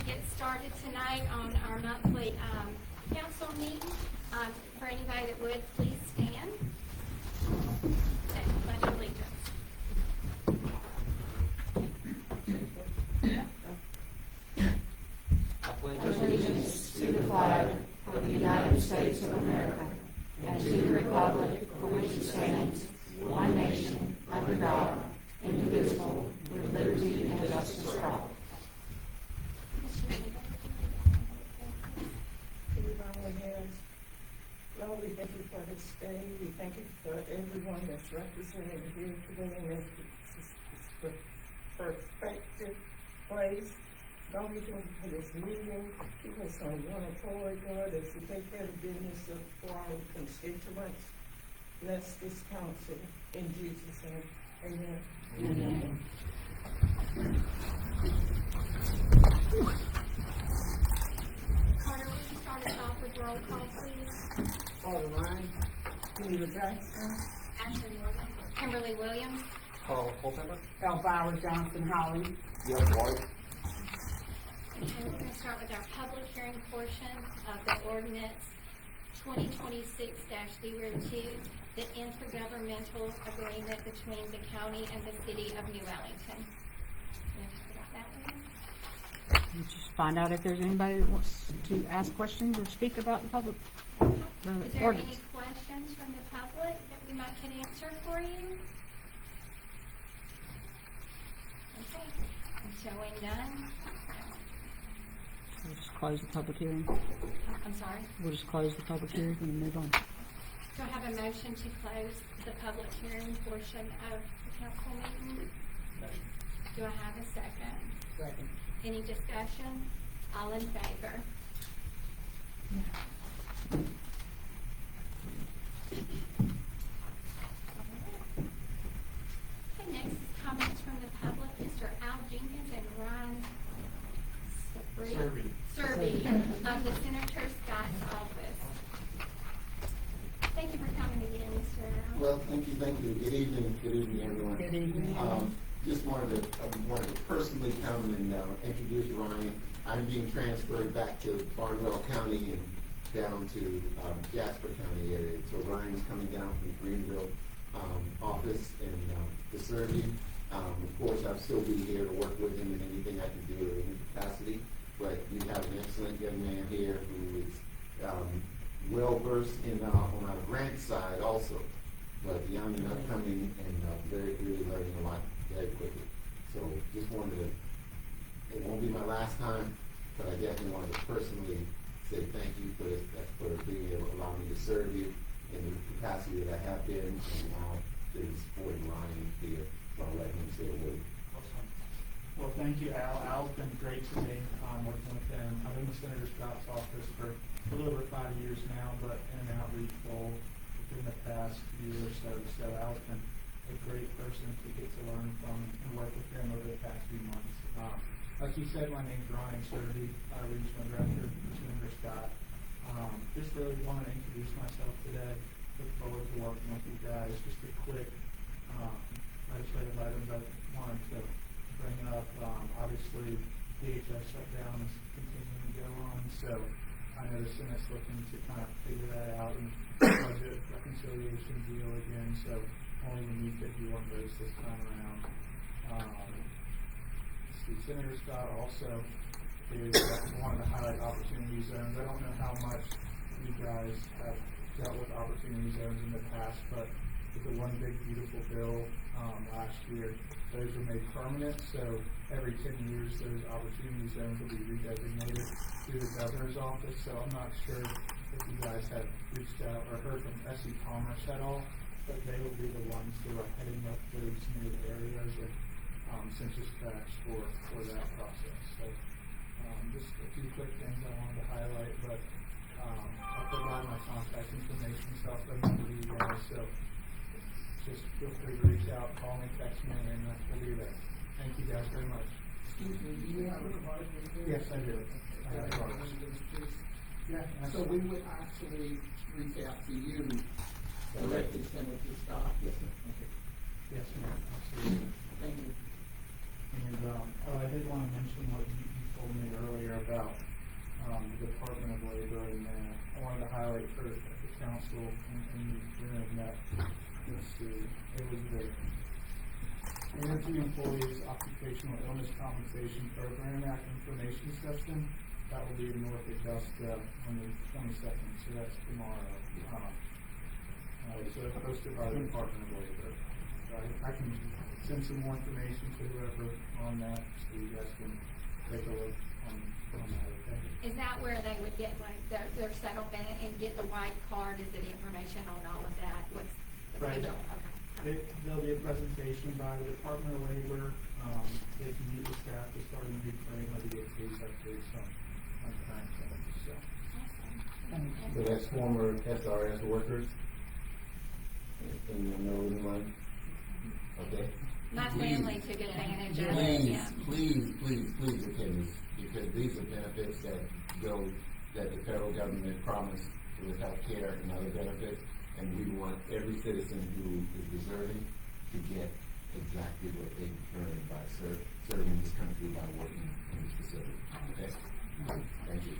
get started tonight on our monthly council meeting. For anybody that would, please stand. And pledge allegiance. Allegiance to the flag of the United States of America and to the republic for which it stands, one nation, under God, indivisible, with liberty and justice for all. Lord, we thank you for this day. We thank you for everyone that's represented here today in this perspective place. Lord, we thank you for this meeting. Keep us on one accord, Lord, as we take care of the business for our constituents. Bless this council in Jesus' name. Amen. Amen. Carter, will you start us off with roll call, please? All line. Peter Jackson. Ashley Morgan. Kimberly Williams. Carl Holzheimer. Elvira Johnson Holly. Yes, Lloyd. Okay, we're going to start with our public hearing portion of the ordinance 2026-02, the intergovernmental agreement between the county and the city of New Ellington. You want to talk about that one? You just find out if there's anybody that wants to ask questions or speak about the public Is there ordinance. any questions from the public that we might can answer for you? Okay, I'm showing none. We'll just close the public hearing. I'm sorry. We'll just close the public hearing and move on. Do I have a motion to close the public hearing portion of the council meeting? Do I have a second? Second. Any discussion? All in favor? Okay, next is comments from the public. Mr. Al Jenkins and Ryan Serby of the Senator Scott's office. Thank you for coming again, Mr. Al. Well, thank you. Good evening, everyone. Good evening. Just wanted to personally come and introduce Ryan. I'm being transferred back to Bardwell County and down to Jasper County area. So Ryan's coming down from the Greenville office and to serve you. Of course, I'll still be here to work with him in anything I can do in any capacity. But we have an excellent young man here who is well versed in on our grant side also, but young and upcoming and really learning a lot very quickly. So just wanted to, it won't be my last time, but I definitely wanted to personally say thank you for being able to allow me to serve you in the capacity that I have been, and now they're supporting Ryan here, so I'll let him say a word. Well, thank you, Al. Al's been great to me working with him. I've been with Senator Scott's office for a little over 5 years now, but in an outreach role within the past year or so. So Al's been a great person to get to learn from and work with him over the past few months. Like you said, my name's Ryan Serby, Regional Director for Senator Scott. Just really wanted to introduce myself today. Look forward to working with you guys. Just a quick legislative item that I wanted to bring up. Obviously, DHS shutdown is continuing to go on, so I know the Senate's looking to kind of figure that out and budget reconciliation deal again, so only we need 51 votes this time around. Senator Scott also is wanted to highlight opportunity zones. I don't know how much you guys have dealt with opportunity zones in the past, but with the One Big Beautiful bill last year, those were made permanent, so every 10 years those opportunity zones will be redesignated through the governor's office. So I'm not sure if you guys have reached out or heard from SE Commerce at all, but they will be the ones who are heading up those new areas and census tracts for that process. So just a few quick things I wanted to highlight, but I'll provide my contact information, stuff that I'm going to you guys, so just feel free to reach out, call me, text me, and we'll be there. Thank you guys very much. Excuse me, do you have a card? Yes, I do. I have cards. Yeah. So we would actually reach out to you directly, Senator Scott. Yes, sir. Okay. Yes, ma'am. Absolutely. Thank you. And I did want to mention what you told me earlier highlight for the council and the room that, let's see, it was the Energy Employees Occupational Illness Compensation Program Act Information Session. That will be in North Augusta on the 22nd, so that's tomorrow. It's hosted by the Department of Labor. So I can send some more information to whoever on that, so you guys can take a look on that, okay? Is that where they would get like their settlement and get the white card? Is it information on all of that? What's the Right. deal? Okay. There'll be a presentation by the Department of Labor. They can meet with staff to start a new training, how to get case updates on current things, so. Awesome. So that's former SRS workers in the Northern Line? Okay? My family took advantage of it, Please, yeah. please attend this, because these are benefits that the federal government promised with health care and other benefits, and we want every citizen who is deserving to get exactly what they earned by serving this country by working in this facility. Okay? Thank you.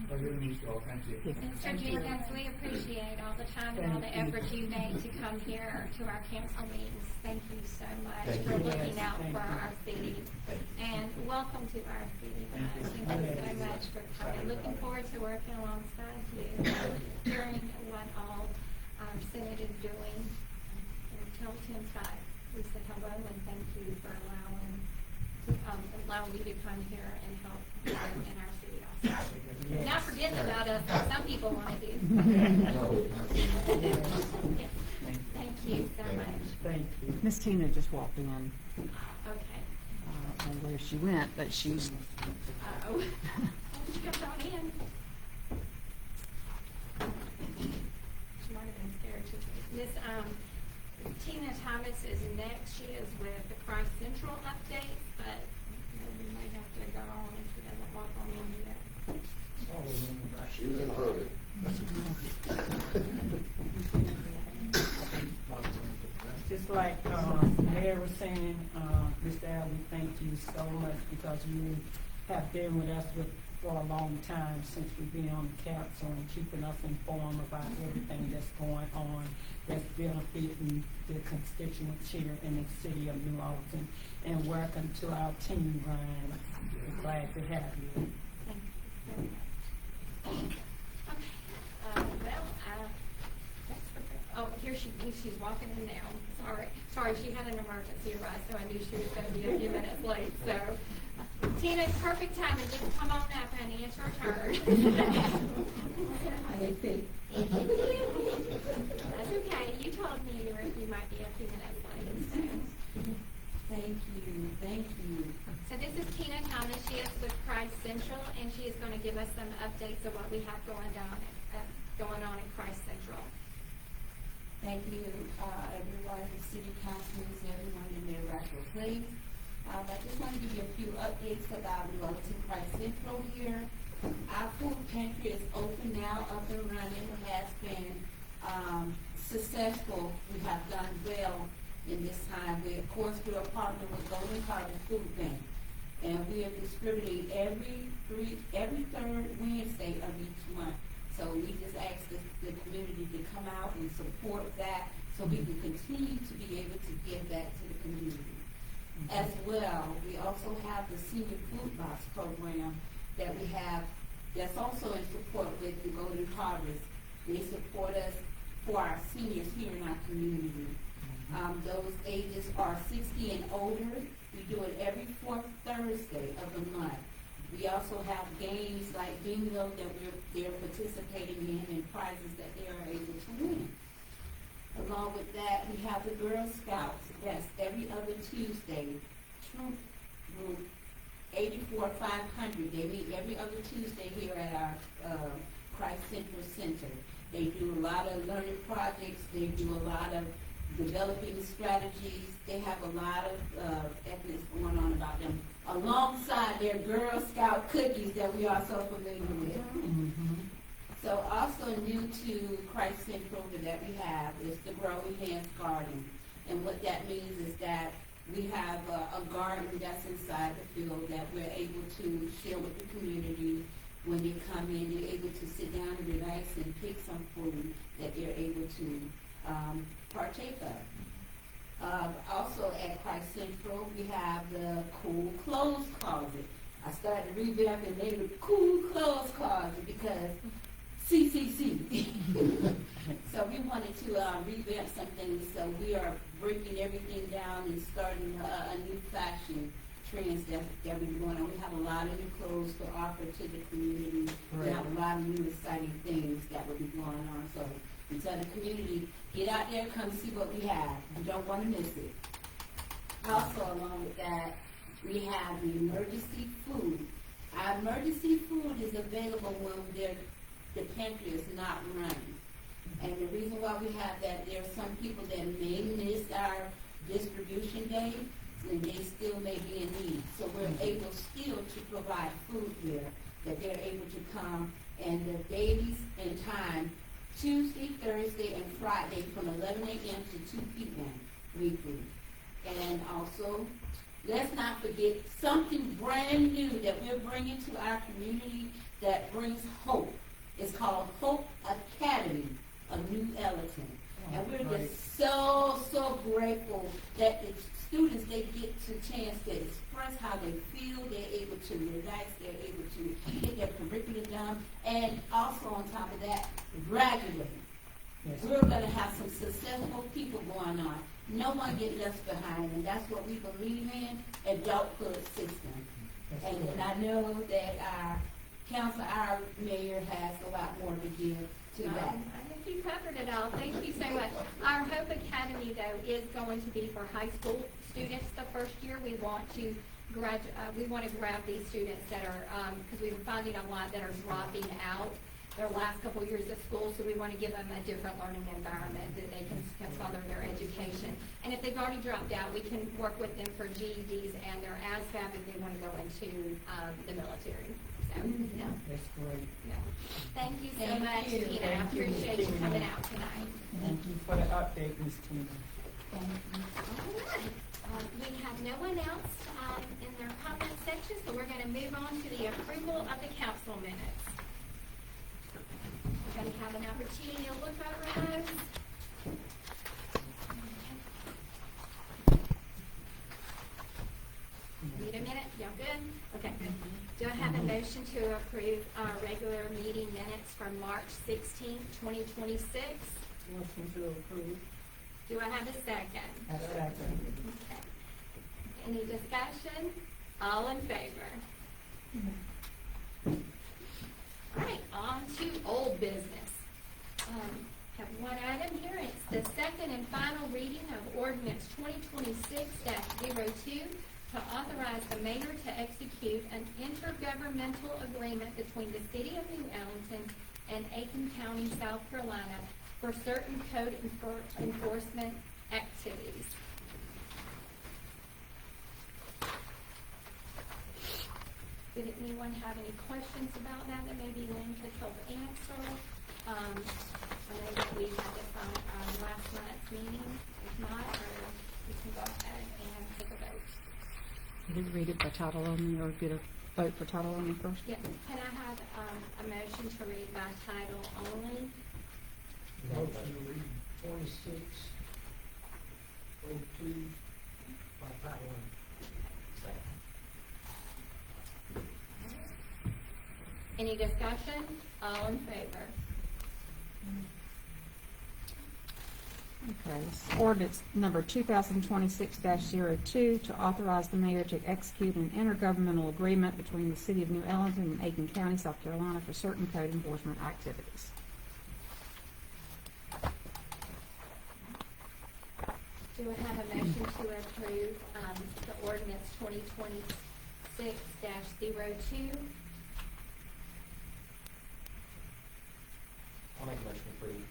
Pleasure to meet you all, thank you. Mr. Jenkins, we appreciate all the time and all the effort you made to come here to our council meetings. Thank you so much Thank for you. looking Yes, out thank for you. our city. And welcome to our city, guys. Thank you so much for coming. Looking forward to working alongside you, hearing what all our Senate is doing. And tell Tim Scott we said hello and thank you for allowing me to come here and help in our city also. Not forgetting about us, like some people want to do. No, Yeah. Thank you so much. Thank you. Miss Tina just walked in. Okay. I don't know where she went, but she's, Uh-oh. She comes on in. She might have been scared too. Miss, Tina Thomas is next. She is with the Christ Central update, but we might have to go on if she doesn't walk on in yet. she was in a hurry. Just like, Mayor was saying, Mr. Al, we thank you so much because you have been with us for a long time since we've been on the council and keeping us informed about everything that's going on that's benefiting the constituents here in the city of New Orleans. And welcome to our team, Ryan. We're glad to have you. Thank you very much. Okay, oh, here she's walking in now. Sorry, she had an emergency arise, so I knew she was gonna be a few minutes late, so. Tina, it's perfect timing, just come on up, honey, it's your turn. That's okay, you told me you might be a few minutes late, so. Thank you. So this is Tina Thomas. She is with Christ Central, and she is going to give us some updates of what we have going on at Christ Central. Thank you, everyone, the city councilors, everyone in their rightful place. I just want to give you a few updates about New Ellenton Christ Central here. Our food pantry is open now, up and running, has been successful. We have done well in this time. We, of course, we are partnering with Golden Harvest Food Bank, and we are distributing every third Wednesday of each month. So we just ask the community to come out and support that so we can continue to be able to give that to the community. As well, we also have the Senior Food Box program that we have that's also in support with the Golden Harvest. They support us for our seniors here in our community. Those ages are 60 and older. We do it every fourth Thursday of the month. We also have games like bingo that they're participating in and prizes that they are able to win. Along with that, we have the Girl Scouts. That's every other Tuesday. Troop Group 84-500. They meet every other Tuesday here at our Christ Central Center. They do a lot of learning projects. They do a lot of developing strategies. They have a lot of evidence going on about them alongside their Girl Scout cookies that we are so familiar with. Mm-hmm. So also new to Christ Central that we have is the Growing Hands Garden. And what that means is that we have a garden that's inside the field that we're able to share with the community. when they come in, they're able to sit down and relax and pick some food that they're able to partake of. Also at Christ Central, we have the cool clothes closet. I started revamping the name of cool clothes closet because CCC. So we wanted to revamp some things. So we are breaking everything down and starting a new fashion trends that we're going on. We have a lot of new clothes to offer to the community. We have a lot of new exciting things that will be going on. So we tell the community, get out there, come see what we have. You don't want to miss it. Also, along with that, we have the emergency food. Our emergency food is available when the pantry is not running. And the reason why we have that, there are some people that may miss our distribution day, and they still may be in need. So we're able still to provide food there, that they're able to come, and the days and time, Tuesday, Thursday, and Friday from 11 a.m. to 2 p.m. weekly. And also, let's not forget something brand new that we're bringing to our community that brings hope. It's called Hope Academy of New Ellenton. And we're just so grateful that the students, they get to chance to express how they feel, they're able to relax, they're able to get their curriculum done, and also on top of that, graduate. Yes. We're going to have some successful people going on. No one get left behind, and that's what we believe in, adulthood system. And I know that our council, our mayor has a lot more to give to that. I think you covered it all. Thank you so much. Our Hope Academy, though, is going to be for high school students the first year. We want to grab these students that are, because we've been finding a lot that are dropping out their last couple years of school, so we want to give them a different learning environment that they can further their education. And if they've already dropped out, we can work with them for GEDs and their ASVAB if they want to go into the military. So, no. That's great. No. Thank you so Thank much, you. Tina. I Thank you, appreciate you Tina. coming out tonight. Thank you for the update, Ms. Tina. All right. We have no one else in their comment section, so we're going to move on to the approval of the council minutes. We're going to have an opportunity to look over those. Need a minute? Y'all good? Okay, good. Do I have a motion to approve our regular meeting minutes from March 16, 2026? Motion to approve. Do I have a second? A second. Okay. Any discussion? All in favor? All right, on to old business. Have one item here. It's the second and final reading of ordinance 2026-02 to authorize the mayor to execute an intergovernmental agreement between the city of New Ellenton and Aiken County, South Carolina for certain code enforcement activities. Did anyone have any questions about that maybe Lynn could help answer? I know that we had this on last night's meeting. If not, we can go ahead and take a vote. Did you read it by title only or get a vote for title only first? Yes. Can I have a motion to read by title only? Motion to read 2602 by title only. Any discussion? All in favor? Okay, this is ordinance number 2026-02 to authorize the mayor to execute an intergovernmental agreement between the city of New Ellenton and Aiken County, South Carolina for certain code enforcement activities. Do I have a motion to approve the ordinance 2026-02? I'll make a motion to approve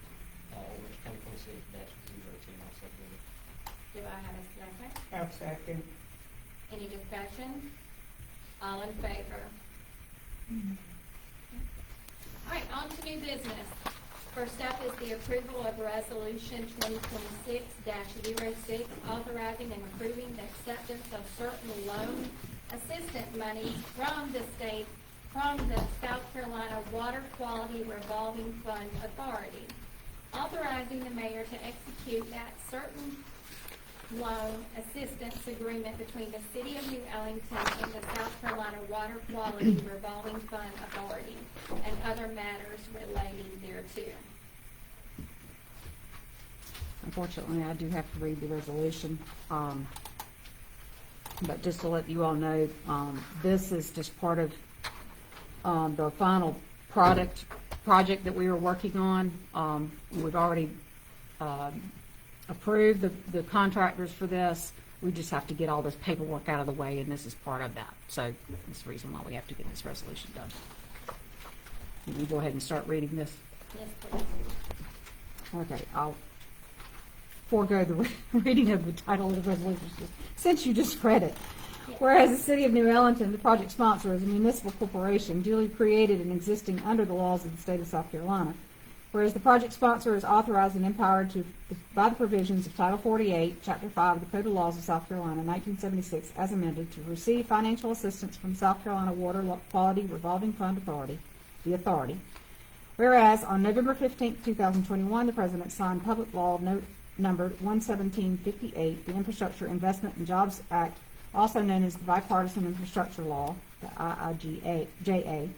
ordinance 2026-02 also. Do I have a second? Have second. Any discussion? All in favor? All right, on to new business. First up is the approval of resolution 2026-06, authorizing and approving the acceptance of certain loan assistance monies from the state from the South Carolina Water Quality Revolving Fund Authority, authorizing the mayor to execute that certain loan assistance agreement between the city of New Ellington and the South Carolina Water Quality Revolving Fund Authority and other matters relating thereto. Unfortunately, I do have to read the resolution. But just to let you all know, this is just part of the final project that we were working on. We've already approved the contractors for this. We just have to get all this paperwork out of the way, and this is part of that. So that's the reason why we have to get this resolution done. Can you go ahead and start reading this? Yes, please. Okay, I'll forego the reading of the title of the resolution since you just read it. Whereas the City of New Ellenton, the project sponsor, is a municipal corporation duly created and existing under the laws of the state of South Carolina. Whereas the project sponsor is authorized and empowered by the provisions of Title 48, Chapter 5 of the Code of Laws of South Carolina, 1976, as amended, to receive financial assistance from South Carolina Water Quality Revolving Fund Authority, the Authority. Whereas on November 15, 2021, the President signed Public Law Number 11758, the Infrastructure Investment and Jobs Act, also known as the Bipartisan Infrastructure Law, the IIJA,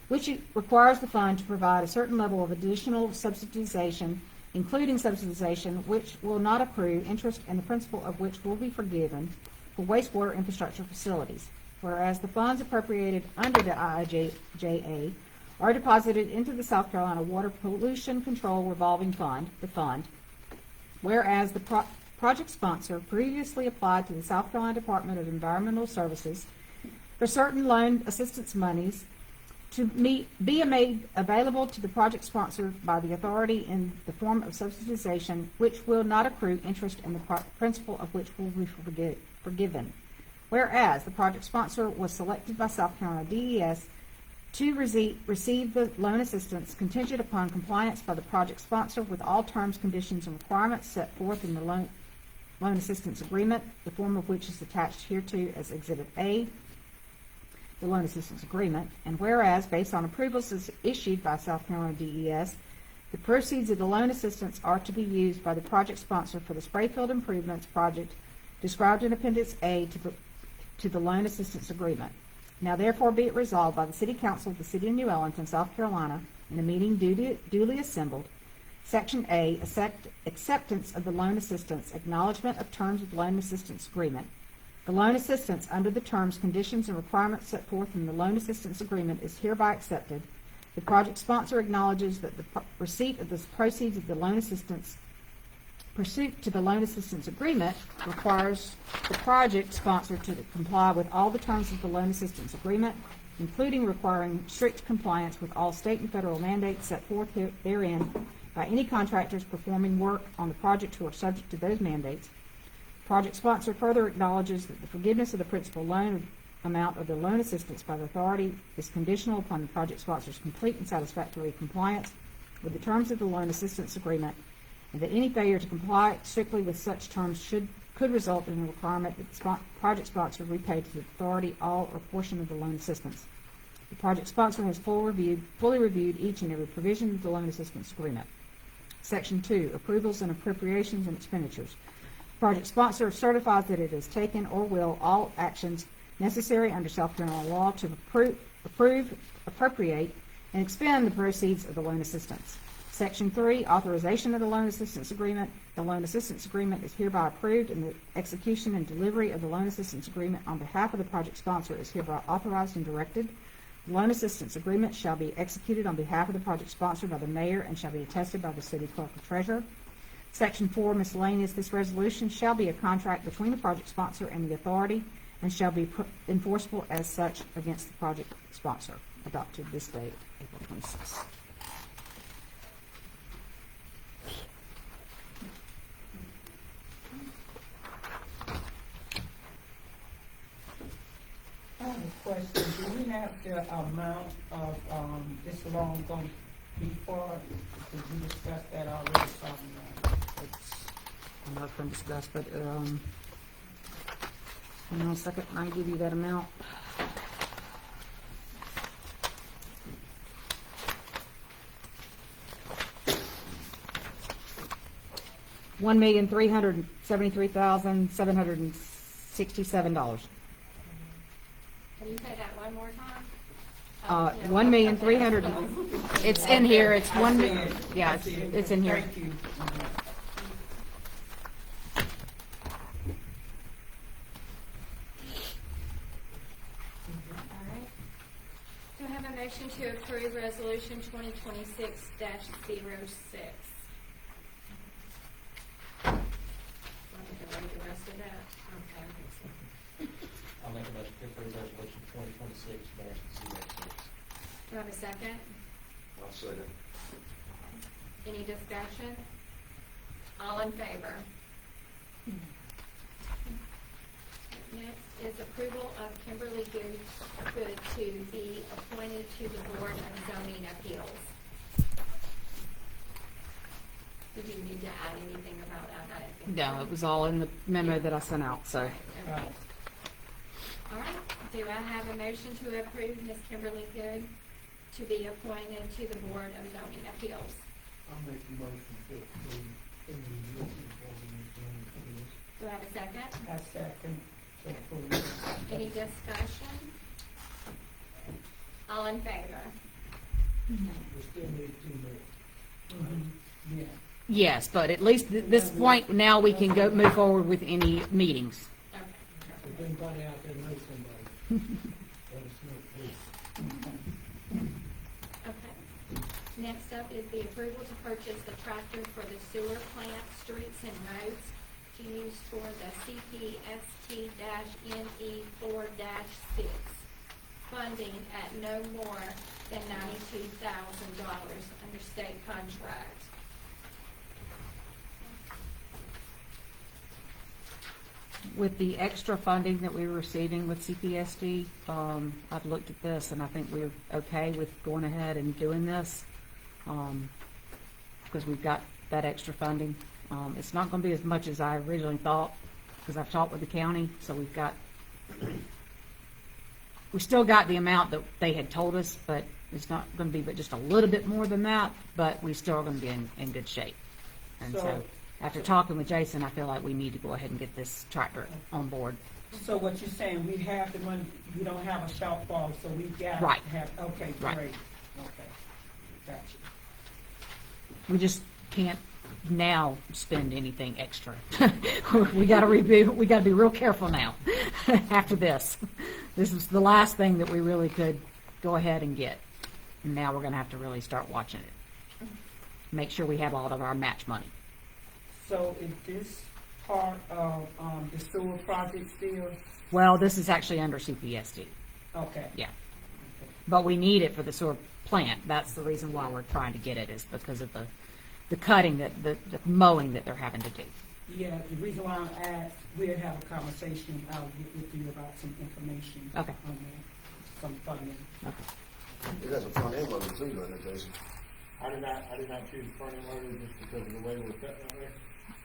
which requires the fund to provide a certain level of additional subsidization, including subsidization which will not accrue interest and the principal of which will be forgiven for wastewater infrastructure facilities. Whereas the funds appropriated under the IIJA are deposited into the South Carolina Water Pollution Control Revolving Fund, the fund. Whereas the project sponsor previously applied to the South Carolina Department of Environmental Services for certain loan assistance monies to be made available to the project sponsor by the authority in the form of subsidization, which will not accrue interest and the principal of which will be forgiven. Whereas the project sponsor was selected by South Carolina DES to receive the loan assistance contingent upon compliance by the project sponsor with all terms, conditions, and requirements set forth in the loan assistance agreement, the form of which is attached hereto as Exhibit A, the loan assistance agreement. And whereas, based on approvals issued by South Carolina DES, the proceeds of the loan assistance are to be used by the project sponsor for the Sprayfield Improvements project described in Appendix A to the loan assistance agreement. Now therefore be it resolved by the City Council of the City of New Ellenton, South Carolina, in a meeting duly assembled. Section A, acceptance of the loan assistance, acknowledgement of terms of loan assistance agreement. The loan assistance under the terms, conditions, and requirements set forth in the loan assistance agreement is hereby accepted. The project sponsor acknowledges that the receipt of the proceeds of the loan assistance pursuant to the loan assistance agreement requires the project sponsor to comply with all the terms of the loan assistance agreement, including requiring strict compliance with all state and federal mandates set forth therein by any contractors performing work on the project who are subject to those mandates. The project sponsor further acknowledges that the forgiveness of the principal loan amount of the loan assistance by the authority is conditional upon the project sponsor's complete and satisfactory compliance with the terms of the loan assistance agreement, and that any failure to comply strictly with such terms could result in a requirement that the project sponsor repay to the authority all or portion of the loan assistance. The project sponsor has fully reviewed each and every provision of the loan assistance agreement. Section 2, approvals and appropriations and expenditures. The project sponsor certifies that it has taken or will all actions necessary under South Carolina law to approve, appropriate, and expend the proceeds of the loan assistance. Section 3, authorization of the loan assistance agreement. The loan assistance agreement is hereby approved, and the execution and delivery of the loan assistance agreement on behalf of the project sponsor is hereby authorized and directed. The loan assistance agreement shall be executed on behalf of the project sponsor by the mayor and shall be attested by the city clerk or treasurer. Section 4, miscellaneous. This resolution shall be a contract between the project sponsor and the authority and shall be enforceable as such against the project sponsor. Adopted this date, April 26th. I have a question. Do we have the amount of, this loan going to be for? Did you discuss that already? I'm not going to discuss, but hang on a second, I can give you that amount. $1,373,767. Can you say that one more time? 1,300,000, it's in here, it's one, yeah, it's in here. Thank you. All right. Do I have a motion to approve resolution 2026-06? Want me to read the rest of that? Okay. I'll make a motion to approve resolution 2026-06. Do I have a second? I'll second. Any discussion? All in favor? Next is approval of Kimberly Good to be appointed to the Board of Zoning Appeals. Did you need to add anything about that? No, it was all in the memo that I sent out, so. Okay. All right, do I have a motion to approve Ms. Kimberly Good to be appointed to the Board of Zoning Appeals? I'll make a motion to approve any motion for the zoning appeals. Do I have a second? I second to approve. Any discussion? All in favor? We still need 2 more. Yeah. Yes, but at least at this point, now we can move forward with any meetings. Okay. If anybody out there knows somebody, let us know, please. Okay. Next up is the approval to purchase the tractor for the sewer plant, streets and roads to use for the CPST-NE4-6. Funding at no more than $92,000 under state contract. With the extra funding that we were receiving with CPSD, I've looked at this and I think we're okay with going ahead and doing this, because we've got that extra funding. It's not gonna be as much as I originally thought, because I've talked with the county, so we still got the amount that they had told us, but it's not gonna be but just a little bit more than that, but we still are gonna be in good shape. And so, after talking with Jason, I feel like we need to go ahead and get this tractor on board. So what you're saying, we have the money, we don't have a shortfall, so we got to Right. have, okay, Right. great. Okay, gotcha. We just can't now spend anything extra. We gotta we gotta be real careful now, after this. This is the last thing that we really could go ahead and get. And now we're gonna have to really start watching it. Make sure we have all of our match money. So is this part of, the sewer project still? Well, this is actually under CPSD, Okay. yeah. But we need it for the sewer plant. That's the reason why we're trying to get it, is because of the cutting, the mowing that they're having to do. Yeah, the reason why I asked, we'll have a conversation, I'll get with you about some information. Okay. On that, some funding. Okay. It has a front end loader too, doesn't it, Jason? I did not choose front end loader just because of the way we're cutting out there.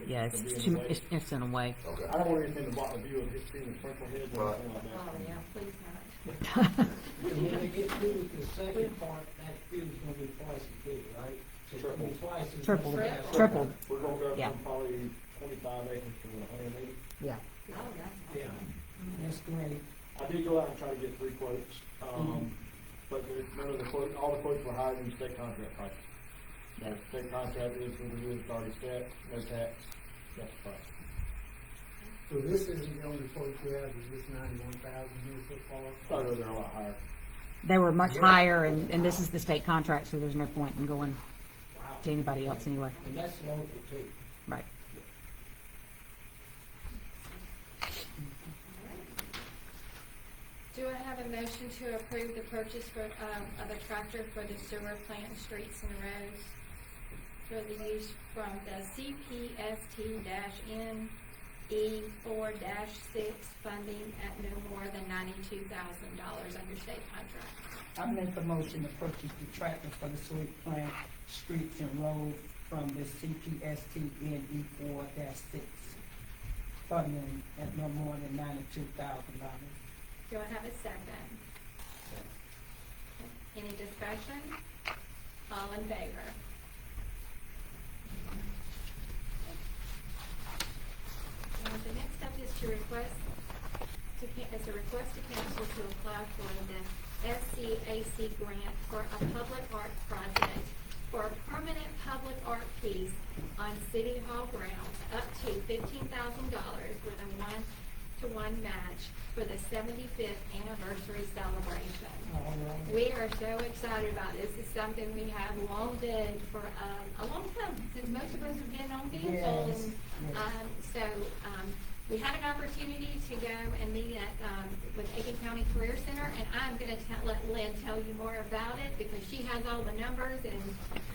Yeah, It'll be in it's the way. it's in a way. Okay. I don't want anything to block the view of it seeing the sprinkler heads or anything like that. Oh, yeah, please not. And when they get through with the second part, that field's gonna be twice as big, right? So it's gonna be twice as. Triple, much gas. triple. We're gonna go Yeah. from probably 25 acres to 180. Yeah. Oh, that's Yeah. That's great. I did go out and try to get 3 quotes, but none of the quotes, all the quotes were higher than state contract prices. Now, state contract is for the year it's already set, no tax, that's the price. So this isn't the only quote we have, is this 91,000 here so far? Probably those are a lot higher. They were much higher, and this is the state contract, so there's no point in going Wow. to anybody else anyway. And that's local too. Right. Do I have a motion to approve the purchase of a tractor for the sewer plant, streets and roads for the use from the CPST-NE4-6 funding at no more than $92,000 under state contract? I make a motion to purchase the tractor for the sewer plant, streets and roads from the CPST-NE4-6 funding at no more than $92,000. Do I have a second? Any discussion? All in favor? as a request to council to apply for the SCAC grant for a public art project for a permanent public art piece on City Hall grounds up to $15,000 with a 1-to-1 match for the 75th anniversary celebration. We are so excited about this. It's something we have long did for a long time, since most of us have been on council. Yes. And we had an opportunity to go and meet at with Aiken County Career Center, and I'm going to let Lynn tell you more about it because she has all the numbers and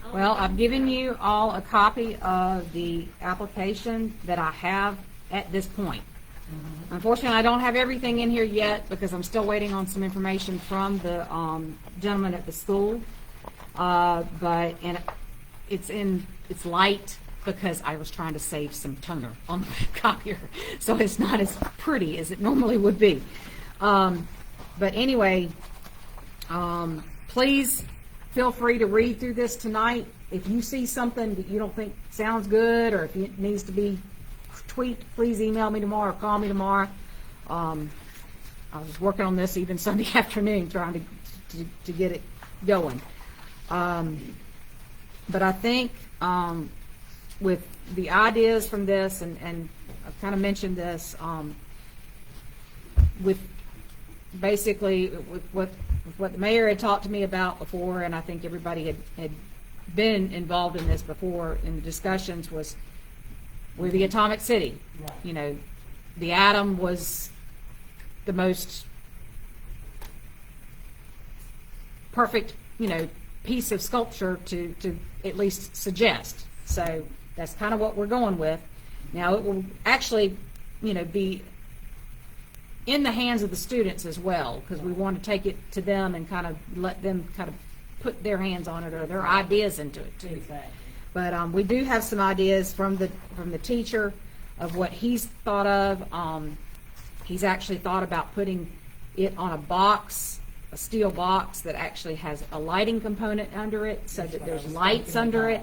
all the Well, I've things. given you all a copy of the application that I have at this point. Unfortunately, I don't have everything in here yet because I'm still waiting on some information from the gentleman at the school. But it's light because I was trying to save some toner on the copier, so it's not as pretty as it normally would be. But anyway, please feel free to read through this tonight. If you see something that you don't think sounds good, or if it needs to be tweaked, please email me tomorrow or call me tomorrow. I was working on this even Sunday afternoon trying to get it going. But I think with the ideas from this, and I've kind of mentioned this, with basically with what the mayor had talked to me about before, and I think everybody had been involved in this before in the discussions, was we're the atomic city. Right. You know, the atom was the most perfect, piece of sculpture to at least suggest. So that's kind of what we're going with. Now, it will actually, be in the hands of the students as well, because we want to take it to them and kind of let them kind of put their hands on it or their ideas into it too. Exactly. But we do have some ideas from the teacher of what he's thought of. He's actually thought about putting it on a box, a steel box that actually has a lighting component under it, so that there's lights under it.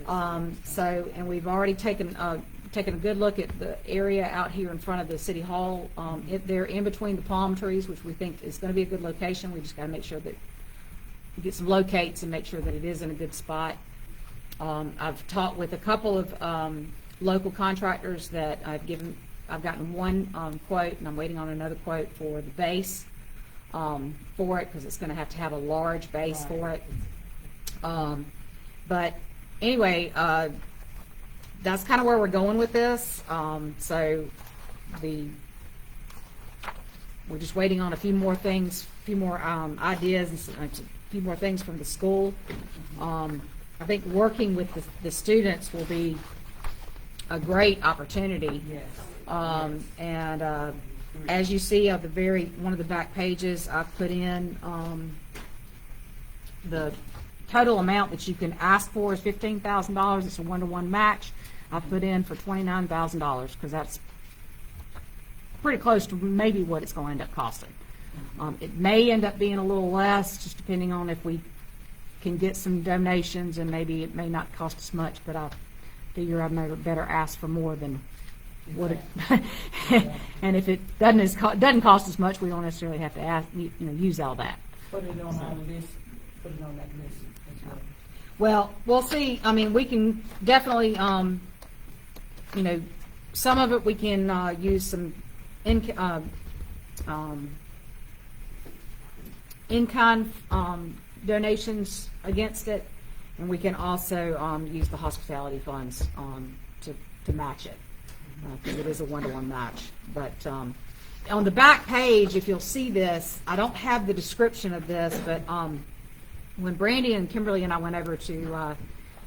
And we've already taken a good look at the area out here in front of the city hall. They're in between the palm trees, which we think is going to be a good location. We just got to make sure that we get some locates and make sure that it is in a good spot. I've talked with a couple of local contractors that I've gotten one quote, and I'm waiting on another quote for the base for it, because it's going to have a large base for it. But anyway, that's kind of where we're going with this. So we're just waiting on a few more things, a few more ideas, and a few more things from the school. I think working with the students will be a great opportunity. Yes. And as you see on one of the back pages, I've put in the total amount that you can ask for is $15,000. It's a 1-to-1 match. I've put in for $29,000 because that's pretty close to maybe what it's going to end up costing. It may end up being a little less, just depending on if we can get some donations, and maybe it may not cost us much, but I figure I better ask for more than what it. And if it doesn't cost us much, we don't necessarily have to ask, use all that. Put it on our list, put it on that list as well. Well, we'll see. I mean, we can definitely, some of it we can use some in-kind donations against it, and we can also use the hospitality funds to match it, because it is a 1-to-1 match. But on the back page, if you'll see this, I don't have the description of this, but when Brandy and Kimberly and I went over to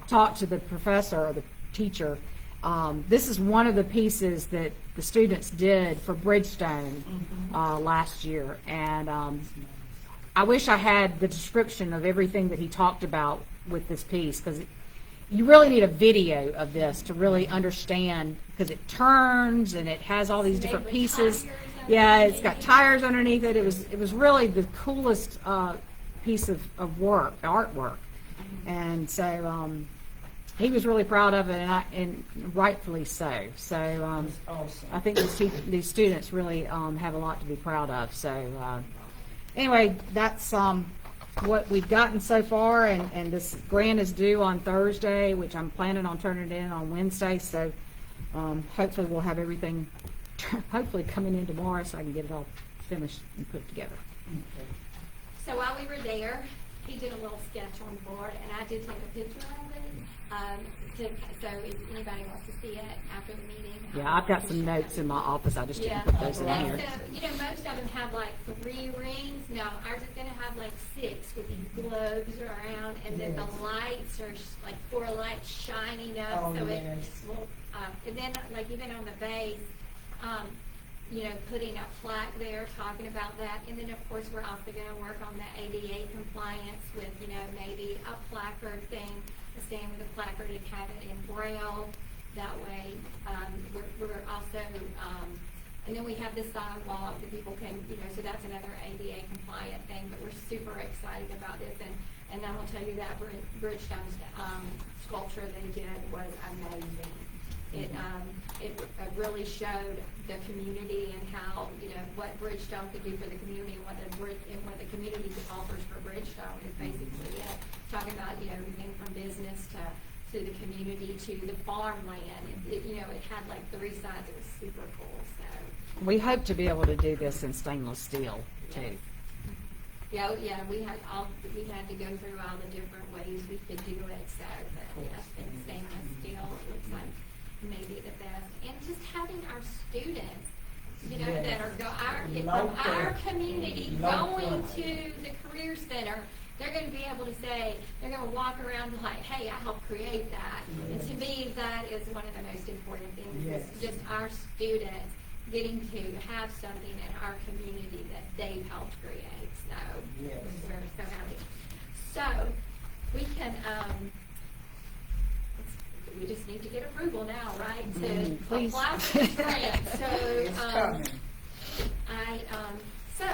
talk to the professor or the teacher, this is one of the pieces that the students did for Bridgestone last year, and I wish I had the description of everything that he talked about with this piece, because you really need a video of this to really understand, because it turns and it has all these different pieces. Yeah, it's got tires underneath it. It was really the coolest piece of artwork. And so he was really proud of it, and rightfully so. So, That's awesome. I think these students really have a lot to be proud of. So anyway, that's what we've gotten so far, and this grant is due on Thursday, which I'm planning on turning it in on Wednesday. So hopefully we'll have everything hopefully coming in tomorrow so I can get it all finished and put together. So while we were there, he did a little sketch on the board, and I did take a picture of it. So if anybody wants to see it after the meeting. Yeah, I've got some notes in my office. I just Yeah, didn't put those in and here. so, most of them have like 3 rings. No, ours is gonna have like 6 with these globes around, and then the lights are like 4 lights shining up, Oh, so yes. it will, and then like even on the base, putting a plaque there talking about that. And then of course we're also gonna work on the ADA compliance with, maybe a placard thing, a stand with a placard and have it in Braille. That way, we're also, and then we have the sidewalk that people can, so that's another ADA compliant thing, but we're super excited about this. And I will tell you that Bridgestone's sculpture they did was amazing. It really showed the community and how, what Bridgestone could do for the community, and what the community offers for Bridgestone is basically it. Talking about, everything from business to the community to the farmland. It had like 3 sides. It was super cool. So We hope to be able to do this in stainless steel too. yeah, we had to go through all the different ways we could do it. So, but yes, and stainless steel looks like maybe the best. And just having our students, Yes. that are from Local. our community Local. going to the Career Center, they're going to be able to say, they're going to walk around like, hey, I helped create that. And to me, that is one of the most important things, Yes. is just our students getting to have something in our community that they've helped create. So, Yes. we're so happy. So, we can, we just need to get approval now, right, to Please. apply for the grant. So, It's coming. so,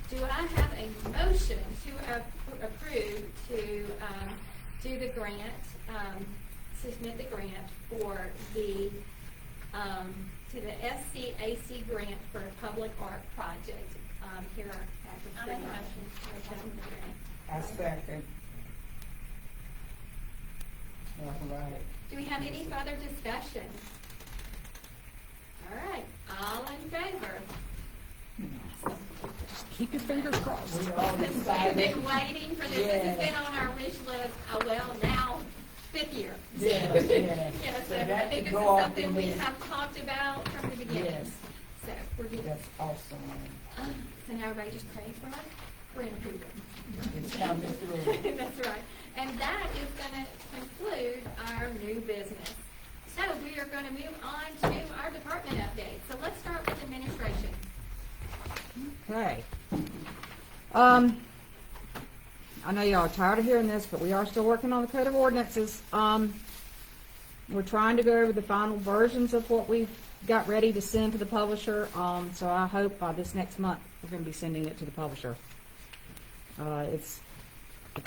do I have a motion to approve to do the grant, submit the grant for the, to the SCAC grant for a public art project here at the city? I second. All right. Do we have any further discussion? All right, all in favor? Keep your fingers crossed. We all We've decided. been waiting for this. This has been on our wish list, now 5th year. Yeah, yeah. Yes, So I that think could this is go off something in we this. have talked about from the beginning. Yes. So, we're good. That's awesome. So now everybody just pray for us. We're in approval. It's coming through. That's right. And that is gonna conclude our new business. So we are gonna move on to our department update. So let's start with administration. Okay. I know y'all are tired of hearing this, but we are still working on the code of ordinances. We're trying to go over the final versions of what we've got ready to send to the publisher. So I hope by this next month, we're gonna be sending it to the publisher. It's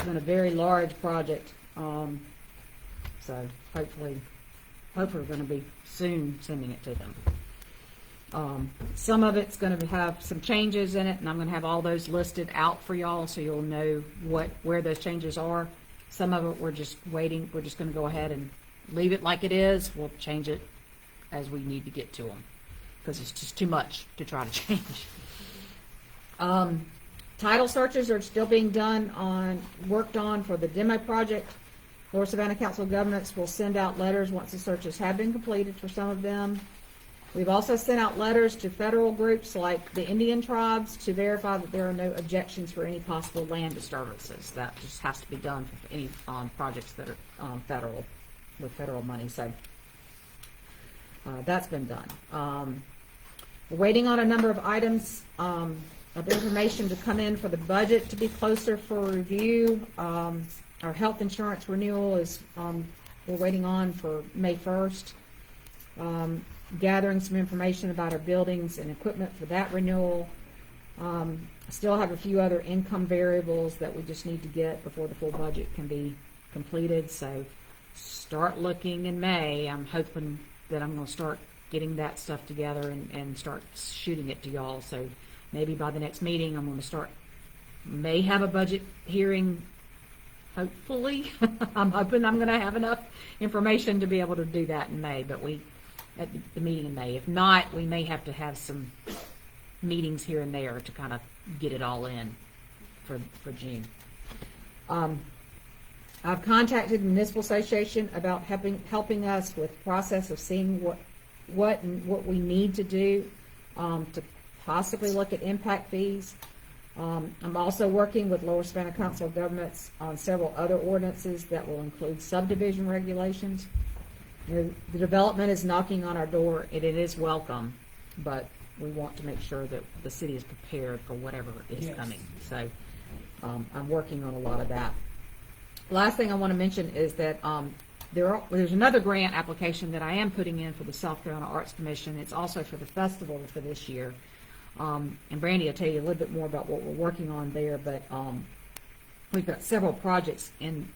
been a very large project, so hopefully we're going to be soon sending it to them. Some of it's going to have some changes in it, and I'm going to have all those listed out for y'all so you'll know where those changes are. Some of it we're just waiting. We're just going to go ahead and leave it like it is. We'll change it as we need to get to them because it's just too much to try to change. Title searches are still being worked on for the demo project. Lower Savannah Council of Governments will send out letters once the searches have been completed for some of them. We've also sent out letters to federal groups like the Indian tribes to verify that there are no objections for any possible land disturbances. That just has to be done for any projects that are federal, with federal money. So that's been done. We're waiting on a number of items of information to come in for the budget to be closer for review. Our health insurance renewal is, we're waiting on for May 1st. Gathering some information about our buildings and equipment for that renewal. Still have a few other income variables that we just need to get before the full budget can be completed. So start looking in May. I'm hoping that I'm gonna start getting that stuff together and start shooting it to y'all. So maybe by the next meeting, I'm gonna may have a budget hearing, hopefully. I'm hoping I'm gonna have enough information to be able to do that in May, but at the meeting in May. If not, we may have to have some meetings here and there to kind of get it all in for June. I've contacted the municipal association about helping us with the process of seeing what we need to do to possibly look at impact fees. I'm also working with Lower Savannah Council of Governments on several other ordinances that will include subdivision regulations. The development is knocking on our door, and it is welcome, but we want to make sure that the city is prepared for whatever is coming. So I'm working on a lot of that. Last thing I want to mention is that there's another grant application that I am putting in for the South Carolina Arts Commission. It's also for the festival for this year. And Brandy will tell you a little bit more about what we're working on there, but we've got several projects in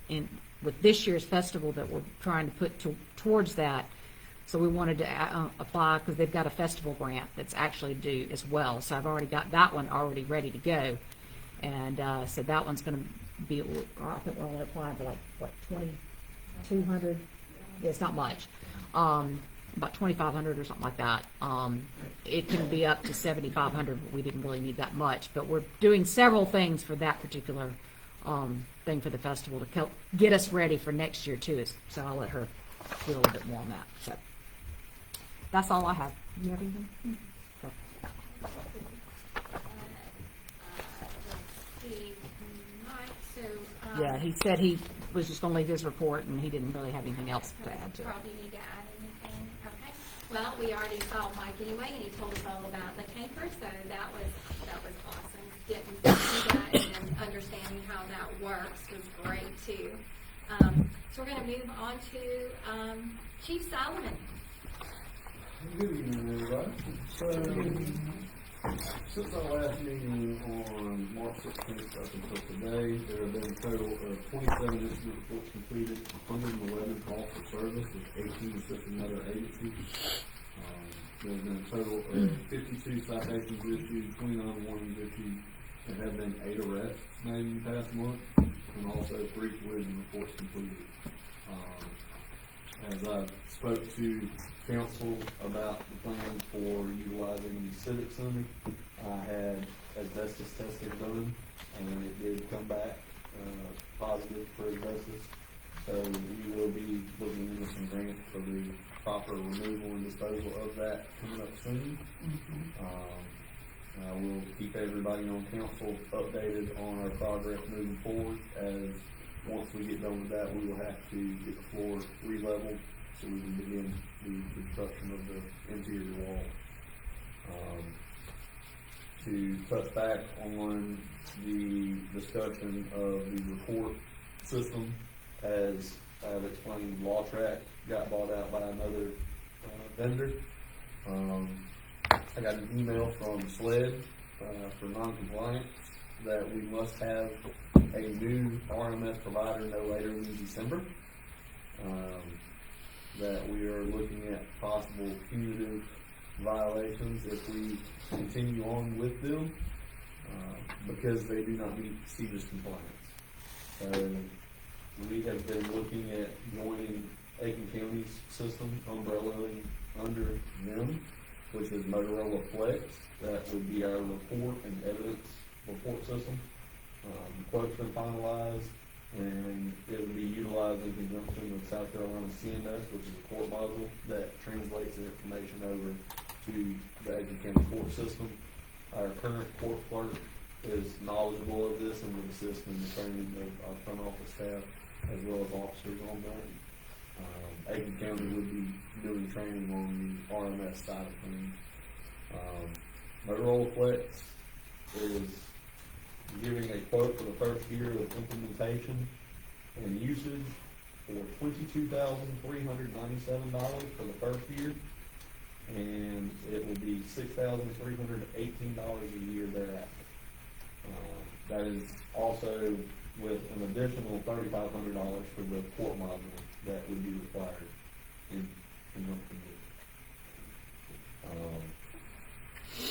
with this year's festival that we're trying to put towards that. So we wanted to apply because they've got a festival grant that's actually due as well. So I've already got that one already ready to go. And so that one's going to be, I think we're only applying for like, what, 2,200? Yeah, it's not much. About 2,500 or something like that. It can be up to 7,500, but we didn't really need that much. But we're doing several things for that particular thing for the festival to help get us ready for next year too. So I'll let her do a little bit more on that. So that's all I have. You have anything? Okay. Yeah, he said he was just going to leave his report, and he didn't really have anything else to add to it. Probably need to add anything. Okay. Well, we already saw Mike anyway, and he told us all about the tanker, so that was awesome. Getting to that and understanding how that works was great too. So we're going to move on to Chief Solomon. Good evening, everybody. So, since our last meeting on March 16th up until today, there have been a total of 27 incident reports completed, 111 calls for service with 18 assisting other agencies. There have been a total of 52 citations issued, 29 warnings issued, and have been 8 arrests made in the past month, and also 3 collision reports completed. As I spoke to council about the plan for utilizing the Civic Center, I had asbestos testing done, and it did come back positive for asbestos. So we will be looking into some grants for the proper removal and disposal of that coming up soon. I will keep everybody on council updated on our progress moving forward, as once we get done with that, we will have to get the floor re-leveled so we can begin the construction of the interior wall. To touch back on the discussion of the report system, as I've explained, LawTrack got bought out by another vendor. I got an email from SLED for non-compliance that we must have a new RMS provider no later than December. That we are looking at possible punitive violations if we continue on with them because they do not meet CJIS compliance. We have been looking at joining Aiken County's system, umbrellaing under them, which is Motorola Flex. That would be our report and evidence report system. The quote's been finalized, and it will be utilized in conjunction with South Carolina CMS, which is a court module that translates the information over to the Aiken County court system. Our current court clerk is knowledgeable of this and will assist in the training of our front office staff as well as officers on that. Aiken County would be doing training on the RMS side of things. Motorola Flex is giving a quote for the first year of implementation and usage for $22,397 for the first year, and it will be $6,318 a year thereafter. That is also with an additional $3,500 for the court module that would be required in conjunction with.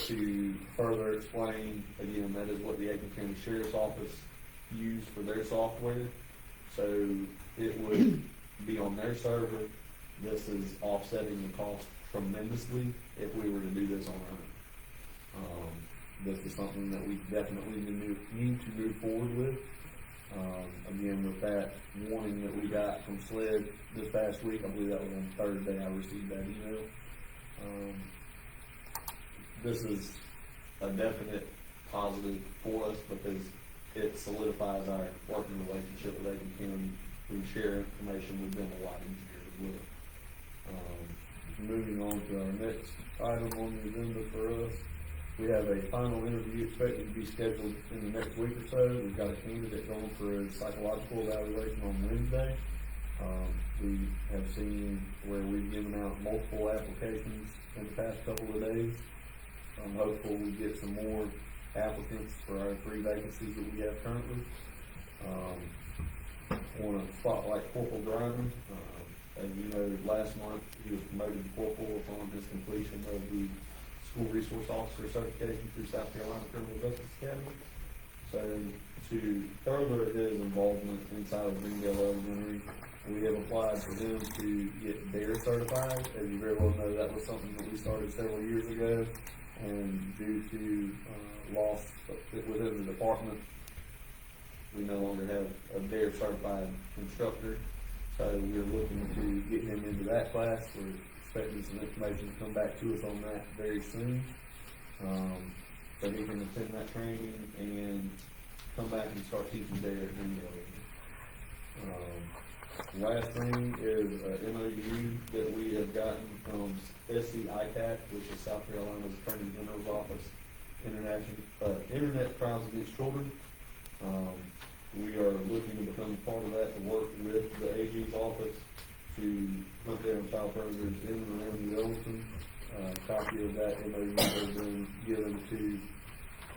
To further explain, again, that is what the Aiken County Sheriff's Office used for their software. So it would be on their server. This is offsetting the cost tremendously if we were to do this on our own. This is something that we definitely need to move forward with. Again, with that warning that we got from SLED this past week, I believe that was on Thursday, I received that email. This is a definite positive for us because it solidifies our working relationship with Aiken County. We share information with them a lot easier as well. Moving on to our next item on the agenda for us, we have a final interview expected to be scheduled in the next week or so. We've got a candidate going for a psychological evaluation on Wednesday. We have seen where we've given out multiple applications in the past couple of days. I'm hopeful we get some more applicants for our 3 vacancies that we have currently. I want to spotlight Corporal Grimer. As you know, last month he was promoted to corporal upon his completion of the School Resource Officer certification through South Carolina Criminal Justice Academy. So to further his involvement inside of Greendale Elementary, we have applied for them to get their certified. As you very well know, that was something that we started several years ago, and due to loss within the department, we no longer have a DARE certified instructor. So we're looking to get him into that class. We're expecting some information to come back to us on that very soon. So he can attend that training and come back and start teaching DARE in the last thing is an MOU that we have gotten from SCICAC, which is South Carolina's Attorney General's Office, Internet Crimes Against Children. We are looking to become part of that to work with the AG's office to hunt down child predators in and around New Ellenton. A copy of that MOU has been given to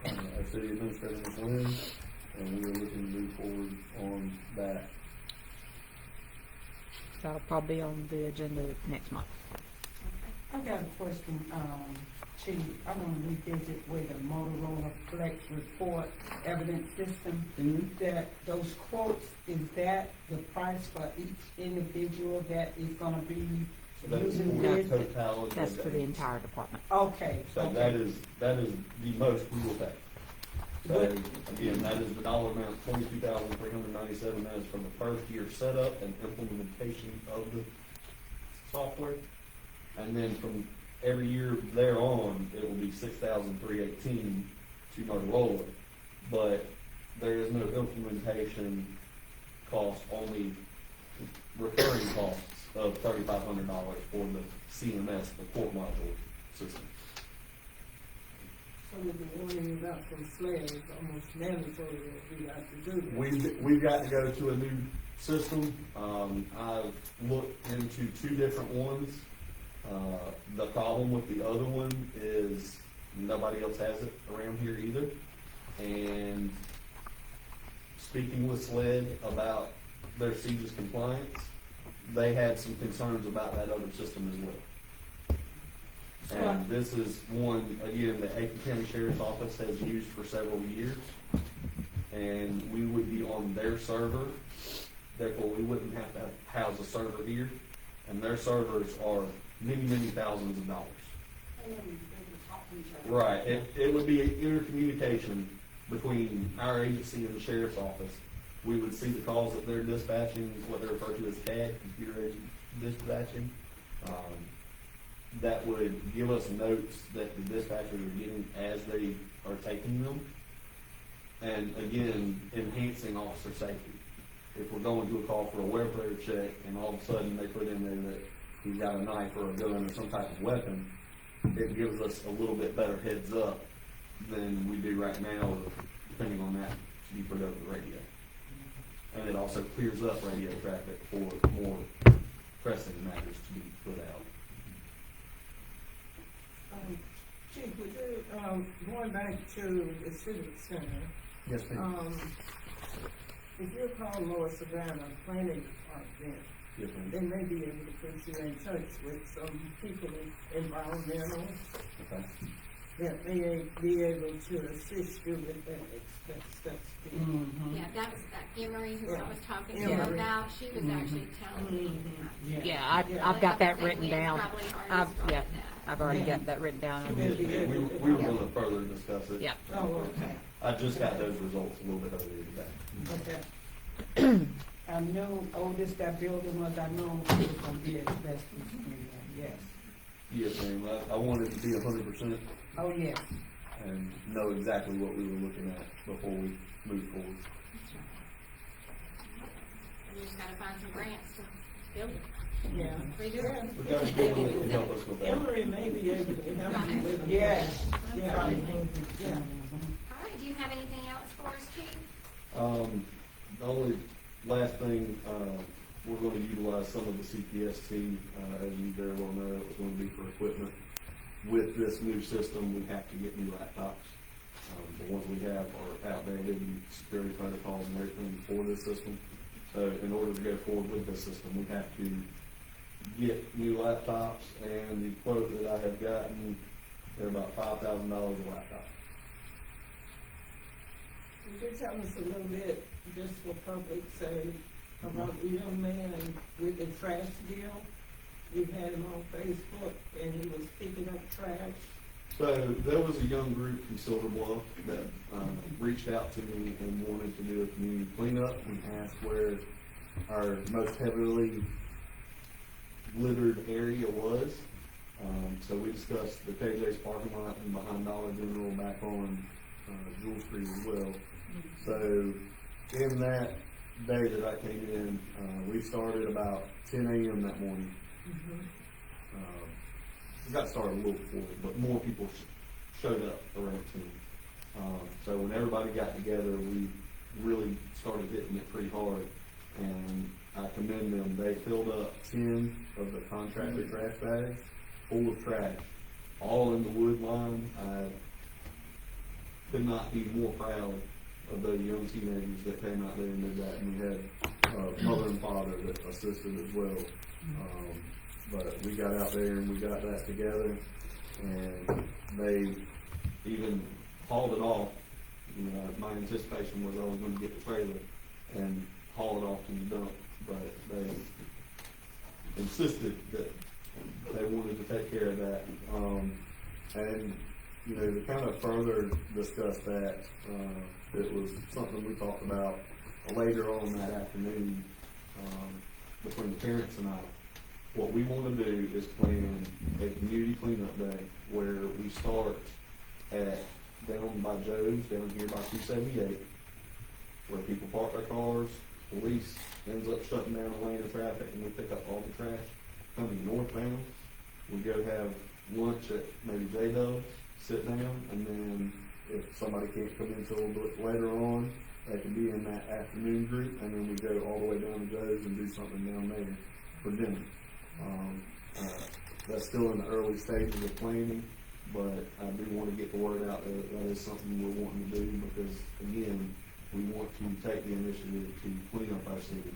our city administrator, Ms. Lynn, and we are looking to move forward on that. That'll probably be on the agenda next month. I got a question, Chief. I want to revisit with the Motorola Flex Report Evidence System. That those quotes, is that the price for each individual that is going to be using this? Totality. That's for the entire department. Okay. So okay. that is the most we will pay. So again, that is the dollar amount, $22,397. That is for the first year setup and implementation of the software, and then from every year thereon, it will be $6,318 to Motorola. But there is no implementation cost, only recurring costs of $3,500 for the CMS, the court module system. So with the warning about from SLED, it's almost mandatory that we have to do this. We've got to go to a new system. I've looked into 2 different ones. The problem with the other one is nobody else has it around here either. And speaking with SLED about their CJIS compliance, they had some concerns about that other system as well. And this is one, again, that Aiken County Sheriff's Office has used for several years. And we would be on their server, therefore we wouldn't have to house a server here. And their servers are many, many thousands of dollars. Right, it would be intercommunication between our agency and the sheriff's office. We would see the calls that they're dispatching, what they refer to as CAD, computer aided dispatching. That would give us notes that the dispatchers are getting as they are taking them. And again, enhancing officer safety. If we're going to a call for a welfare check and all of a sudden they put in there that he's got a knife or a gun or some type of weapon, it gives us a little bit better heads up than we do right now, depending on that to be put over the radio. And it also clears up radio traffic for more pressing matters to be put out. Chief, would you, going back to the Civic Center, Yes, ma'am. if you call Lower Savannah Planning Department, Yes, ma'am. they may be able to put you in touch with some people in environmental Okay. that may be able to assist you with that steps. Yeah, that was that Emery who I was talking to Emery. about, she was actually telling me. Yeah, I've got that written down. Yeah, I've already got that written She down. may be able to. We were gonna further discuss it. Yeah. Oh, okay, I just got those results a little bit earlier today. okay. I knew oldest that building was, I know it was gonna be asbestos, yes. Yes, ma'am. I wanted to be 100% Oh, yes. and know exactly what we were looking at before we move forward. We just gotta find some grants to build it, Yeah. redo it. We got a good one that can help us with that. Emory may be able to help you with it. Yes, Yeah. yeah. All right, do you have anything else for us, Chief? The only last thing, we're gonna utilize some of the CPST, as you very well know, it was gonna be for equipment. With this new system, we have to get new laptops. The ones we have are outdated, and security protocols and everything for this system. So in order to go forward with this system, we have to get new laptops, and the quote that I have gotten, they're about $5,000 a laptop. Could you tell us a little bit, just for public sake, about the young man with the trash deal? We had him on Facebook and he was picking up trash. So there was a young group from Silver Bluff that reached out to me and wanted to do a community cleanup and asked where our most heavily littered area was. So we discussed the KJ's parking lot and behind Dollar General back on Jewel Street as well. So in that day that I came in, we started about 10 a.m. that morning. We got started a little before, but more people showed up around 10. So when everybody got together, we really started hitting it pretty hard, and I commend them. They filled up 10 of the contractor trash bags full of trash, all in the wood line. I could not be more proud of those young teenagers that came out there and did that, and we had mother and father that assisted as well. But we got out there and we got that together, and they even hauled it off. You know, my anticipation was I was going to get the trailer and haul it off to the dump, but they insisted that they wanted to take care of that. And you know, to kind of further discuss that, it was something we talked about later on that afternoon between the parents and I. What we want to do is plan a community cleanup day where we start at down by Joe's, down here by 278, where people park their cars, police ends up shutting down a lane of traffic, and we pick up all the trash coming northbound. We go have lunch at maybe J-Dub's, sit down, and then if somebody can't come in until a little bit later on, they can be in that afternoon group, and then we go all the way down to Joe's and do something down there for dinner. That's still in the early stages of planning, but I do want to get the word out that that is something we're wanting to do, because again, we want to take the initiative to clean up our city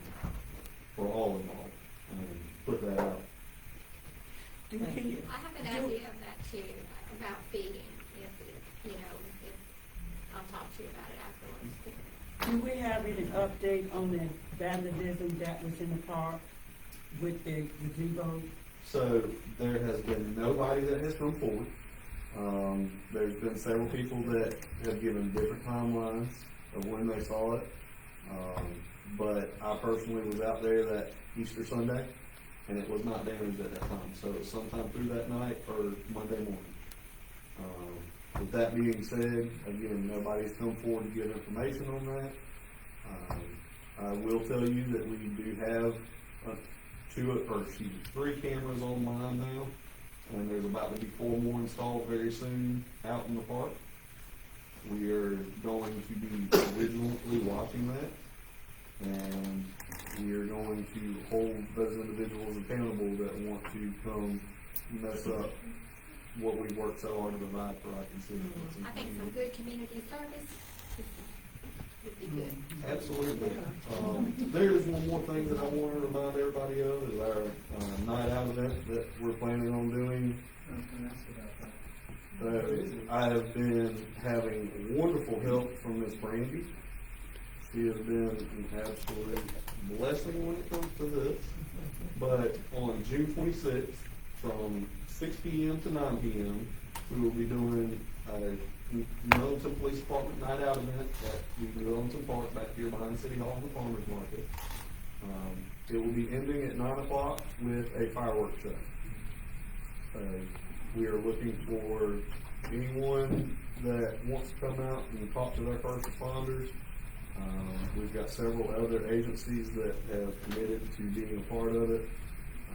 for all involved and put that out. I have an idea of that too, about feeding, if I'll talk to you about it afterwards. Do we have any update on the vandalism that was in the park with the gazebo? So there has been nobody that has come forward. There's been several people that have given different timelines of when they saw it. But I personally was out there that Easter Sunday, and it was not damaged at that time. So it was sometime through that night or Monday morning. With that being said, again, nobody's come forward to give information on that. I will tell you that we do have 3 cameras online now, and there's about to be 4 more installed very soon out in the park. We are going to be vigilantly watching that, and we are going to hold those individuals accountable that want to come mess up what we worked so hard to provide for our constituents. I think some good community service would be good. Absolutely. There is one more thing that I want to remind everybody of, is our night out event that we're planning on doing. I have been having wonderful help from Miss Brandy. She has been an absolute blessing when it comes to this. But on June 26th, from 6 p.m. to 9 p.m., we will be doing a Ellenton Police Department night out event at the Ellenton Park back here behind City Hall and the Farmers Market. It will be ending at 9 o'clock with a fireworks show. We are looking for anyone that wants to come out and talk to their first responders. We've got several other agencies that have committed to being a part of it.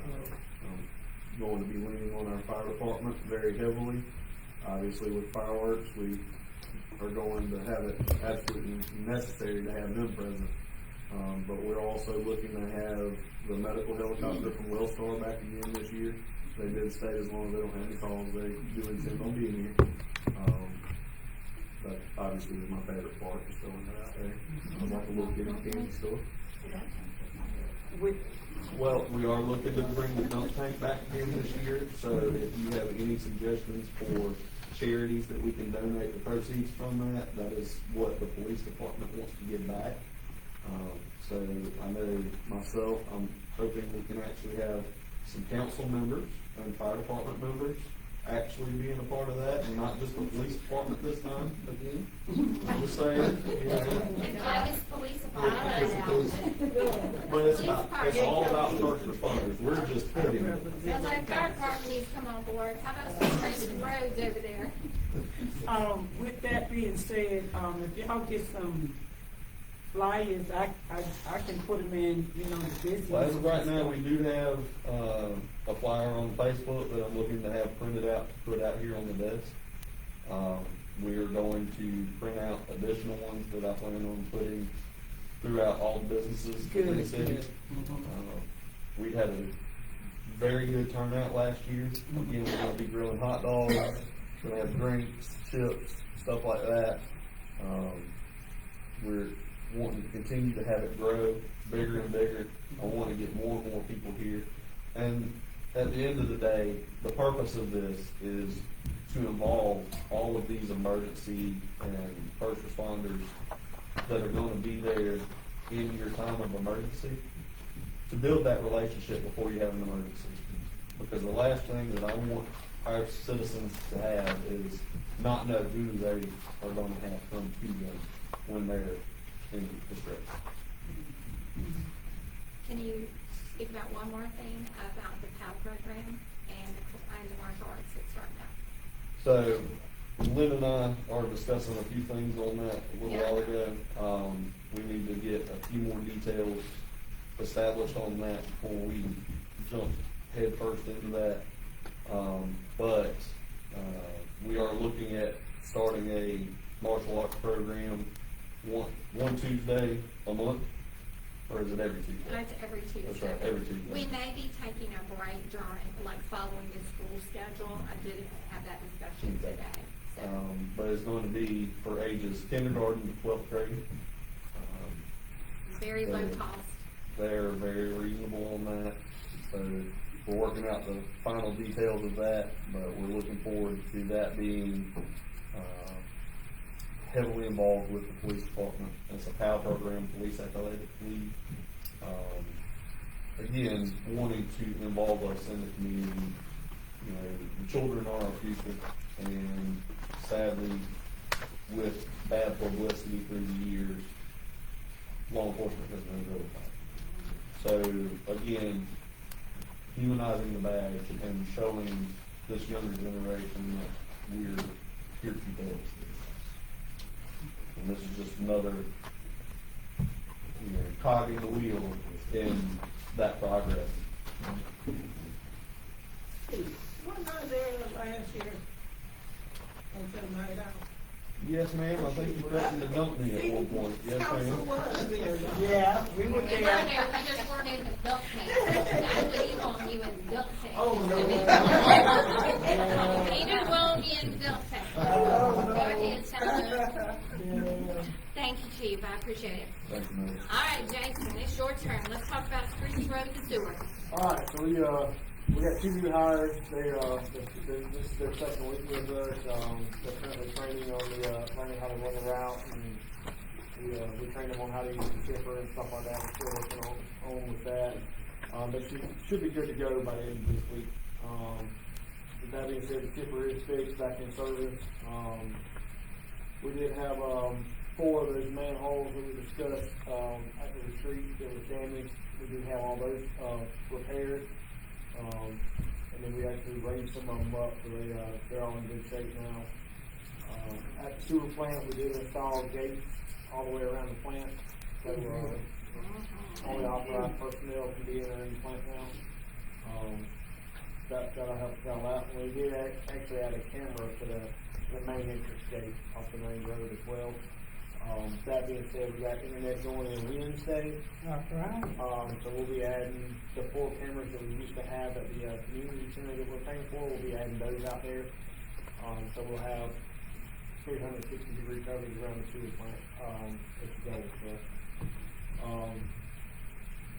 I'm going to be leaning on our fire department very heavily. Obviously, with fireworks, we are going to have it absolutely necessary to have them present. But we're also looking to have the medical helicopter from Wellstar back again this year. They did stay as long as they don't have any calls. They do intend on being here. But obviously, is my favorite part, just throwing that out there. I like a little bitty candy store. Well, we are looking to bring the dump tank back again this year, so if you have any suggestions for charities that we can donate the proceeds from that is what the police department wants to give back. So I know myself, I'm hoping we can actually have some council members and fire department members actually being a part of that, and not just the police department this time again. I'm just saying, you know. But it's all about first responders. We're just putting it. Sounds like fire department needs to come on board. How about some racing roads over there? With that being said, if y'all get some flyers, I can put them in, the business. Well, as of right now, we do have a flyer on Facebook that I'm looking to have printed out to put out here on the desk. We are going to print out additional ones that I plan on putting throughout all the businesses in the city. We had a very good turnout last year. Again, we're going to be grilling hot dogs, going to have drinks, chips, stuff like that. We're wanting to continue to have it grow bigger and bigger. I want to get more and more people here. And at the end of the day, the purpose of this is to involve all of these emergency and first responders that are going to be there in your time of emergency, to build that relationship before you have an emergency. Because the last thing that I want our citizens to have is not know who they are going to have come to them when they're in distress. Can you speak about one more thing about the PAL program and the martial arts that's starting out? So, Lynn and I are discussing a few things on that a little while ago. We need to get a few more details established on that before we jump head first into that. But we are looking at starting a martial arts program one Tuesday a month, or is it every Tuesday? It's every Tuesday. That's right, every Tuesday. We may be taking a break during, following the school schedule. I did have that discussion Okay. today. So. But it's going to be for ages kindergarten to 12th grade. Very low cost. They're very reasonable on that. So we're working out the final details of that, but we're looking forward to that being heavily involved with the police department. It's a PAL program, Police Athletic League. Again, wanting to involve us in the community. The children are our future, and sadly, with bad publicity through the years, law enforcement has been really bad. So again, humanizing the badge and showing this younger generation that we're here to help. And this is just another, cog in the wheel in that progress. Wasn't I there last year? On the night out? Yes, ma'am. I think you threatened to dump me at one point. Yes, Council ma'am. was there. Yeah, we were We there. just weren't in the duck tank. I believe on you in the duck tank. Oh, no. He didn't want you in the duck tank. Oh, no. Go ahead, Sandra. Thank Thank you, Chief, I appreciate it. Thank you, Mayor. All right, Jason, it's your turn. Let's talk about streets, roads, and sewer. All right, so we got 2 new hires. This is their second week with us. They're currently training on learning how to run the route, and we train them on how to use the chipper and stuff like that. We're still working on with that. But should be good to go by the end of this week. With that being said, the chipper is fixed, back in service. We did have 4 of those manholes that we discussed at the retreat that was damaged. We do have all those repaired. And then we actually raised some of them up, so they're all in good shape now. At the sewer plant, we did install gates all the way around the plant, so only authorized personnel can be in the plant now. That'll help us out. And we did actually add a camera to the main entrance gate off the main road as well. That being said, we got internet going in Wednesday. So we'll be adding the 4 cameras that we used to have at the community center that we're paying for. We'll be adding those out there. So we'll have 360-degree coverage around the sewer plant as you go. So,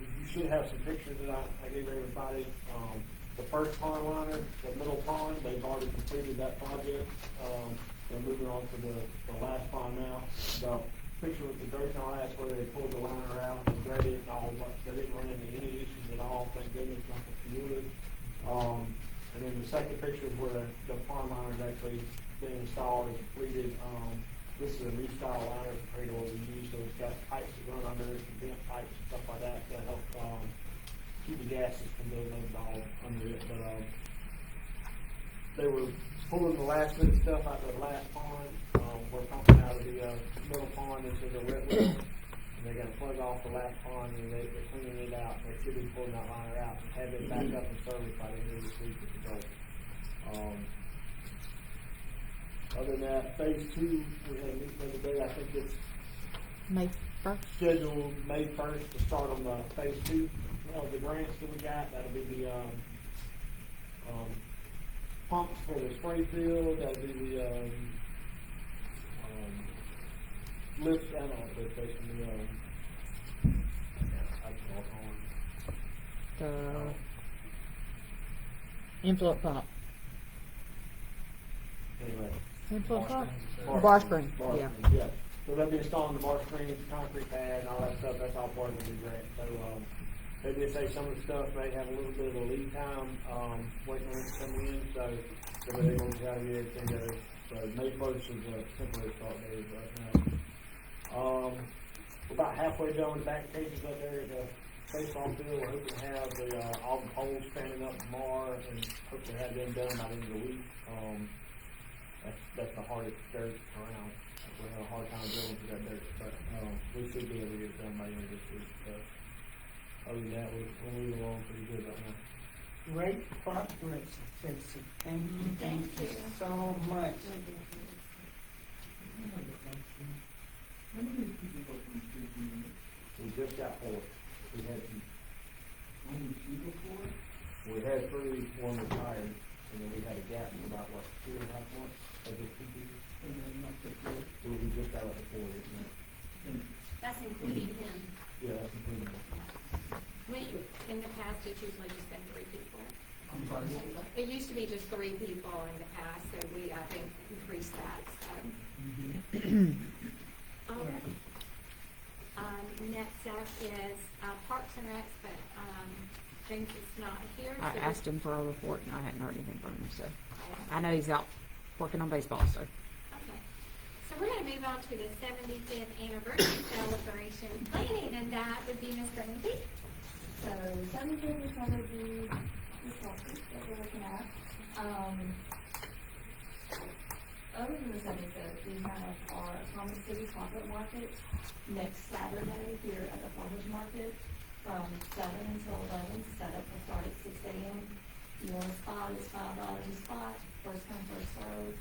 you should have some pictures that I gave everybody. The first pond liner, the middle pond, they've already completed that project. They're moving on to the last pond now. The picture with the dirt and all that's where they pulled the liner out and graded it and all, but they didn't run into any issues at all. Thank goodness, nothing polluted. And then the second picture is where the pond liner is actually being installed and completed. This is a new style liner compared to what we use, so it's got pipes that run under it, vent pipes and stuff like that to help keep the gases from building up all under it. But they were pulling the last bit of stuff out of the last pond. We're pumping out of the middle pond into the wet well, and they're going to plug off the last pond, and they're cleaning it out. They should be pulling that liner out and have it back up in service by the end of this week with the goal. Other than that, phase 2, we had a meeting the other day. I think it's May 1st. scheduled May 1st to start on the phase 2 of the grants that we got. That'll be the pumps for the spray field. That'll be the lift. I don't know what they're facing. The inflow pump. Anyway. Inflow pump? Bar Bar screen. spring, yeah. Yeah. So they'll be installing the bar screens, the concrete pad, and all that stuff. That's all part of the grant. So they did say some of the stuff may have a little bit of a lead time waiting on it to come in. So they're going to try to get everything together. So May 1st is a temporary start date right now. We're about halfway done with the back pages up there at the baseball field. We're hoping to have all the poles standing up tomorrow and hope to have them done by the end of the week. That's the hardest dirt around. We have a hard time drilling through that dirt, but we should be able to get it done by the end of this week. So other than that, we're moving along pretty good right now. Great progress, Tracy. Thank you so much. We just got 4. We had 2. We had 3, 1 retired, and then we had a gap of about 2.5 months of the 2 people. We just got up to 4 years now. That's including him. Yeah, that's including that. In the past, it's usually just been 3 people. I'm sorry. It used to be just 3 people in the past, so we, I think, increased that, so. All right. Next up is Parks and Recs, but James is not here. I so asked him for a report and I hadn't heard anything from him, so I know he's out working on baseball, so. Okay. So we're going to move on to the 75th anniversary celebration planning, and that would be Ms. Granby. So 75th is going to be this topic that we're looking at. Other than the 75th, we have our Thomas City Chocolate Market next Saturday here at the Farmers Market from 7 until 11. Setup will start at 6 a.m. If you want a spot, it's $5 a spot. First come, first serve.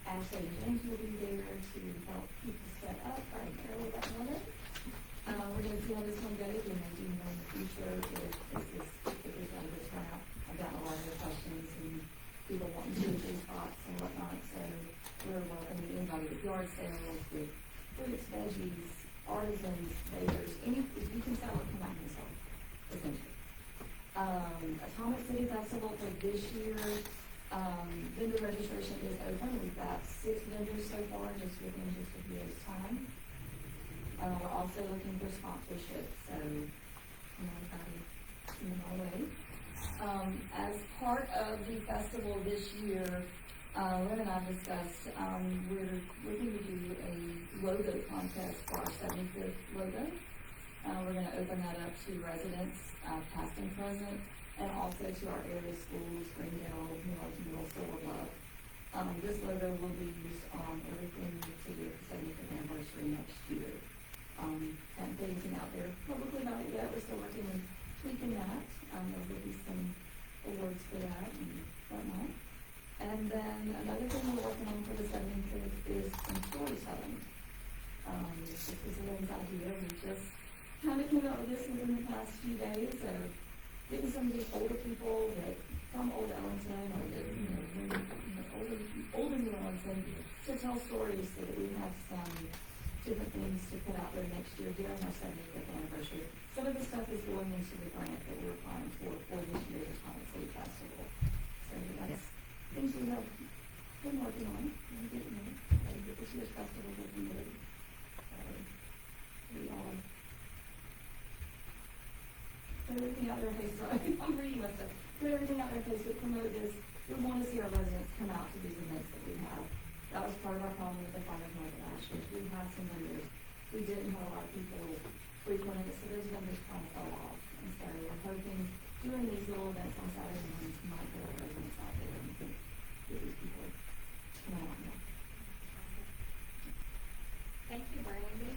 Ashley and James will be there to help people set up right early that morning. We're going to see how this one goes, and maybe in the future if there's not a good turnout. I've gotten a lot of questions and people wanting to do spots and whatnot, so we're welcoming anybody with yard sales, with fruits, veggies, artisans, bakers, you can sell it, come out and sell it, essentially. Atomic City Festival for this year, vendor registration is open. We've got 6 vendors so far, just within just a few days' time. We're also looking for sponsorships, so, everybody, our way. As part of the festival this year, Lynn and I discussed, we're looking to do a logo contest for our 75th logo. We're going to open that up to residents, past and present, and also to our area schools, Springdale, Middle, Silver Bluff. This logo will be used on everything to do with the 75th anniversary next year. Haven't put anything out there publicly about it yet. We're still working on tweaking that. There will be some awards for that and whatnot. And then another thing we're working on for the 75th is some storytelling. This is Lynn's idea. We just kind of came up with this within the past few days. So getting some of these older people that from old Ellenton or that, older New Ellenton to tell stories so that we have some different things to put out there next year during our 75th anniversary. Some of the stuff is going into the grant that we're applying for this year's Atomic City Festival. So that's things we have been working on. And getting get this year's festival looking good. We all put everything out there on Facebook. I'm reading myself. Put everything out there on Facebook. Promote this. We want to see our residents come out to these events that we have. That was part of our problem with the farmers market last year. We had some vendors. We didn't have a lot of people frequenting it, so those vendors kind of fell off. And so we're hoping doing these little events on Saturday mornings might get our residents out there and get these people come out now. Thank you, Brandy.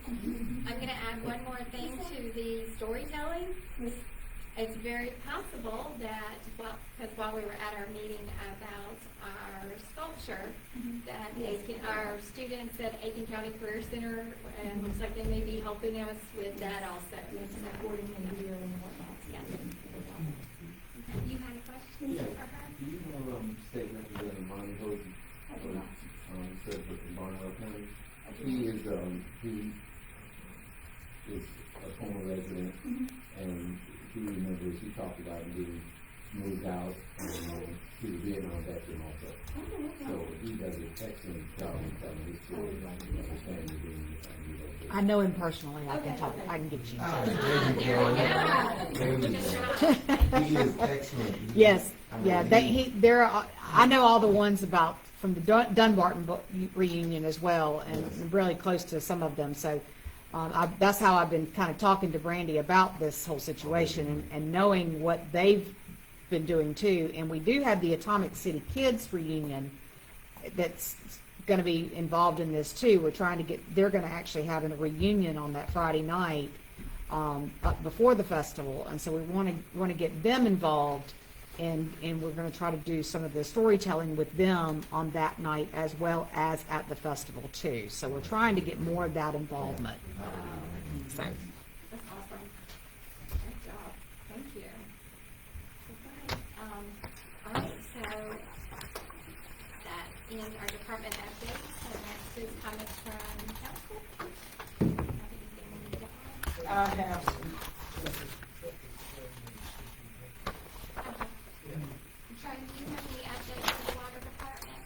I'm going to add one more thing to the storytelling. It's very possible that, because while we were at our meeting about our sculpture, that our students at Aiken County Career Center, and looks like they may be helping us with that also. Yes, and recording and video and whatnot. Yeah. You had a question Yeah. for her? Do you know, State Representative Monty Hogan? I do not. Said from Barnwell County. He is a former resident, and he remembers, he talked about being moved out, and he was a Vietnam veteran also. So he does an excellent job in telling his story, like his family being I know him personally. I can talk. I can get you. He is excellent. Yes, yeah. I know all the ones about from the Dunbarton reunion as well, and really close to some of them. So that's how I've been kind of talking to Brandy about this whole situation and knowing what they've been doing too. And we do have the Atomic City Kids reunion that's going to be involved in this too. We're trying to they're going to actually have a reunion on that Friday night before the festival, and so we want to get them involved, and we're going to try to do some of the storytelling with them on that night as well as at the festival too. So we're trying to get more of that involvement. So. That's awesome. Great job. Thank you. Okay. All right, so that ends our department updates. So next is comments from council. I have some. Trey, do you have any updates for the water department?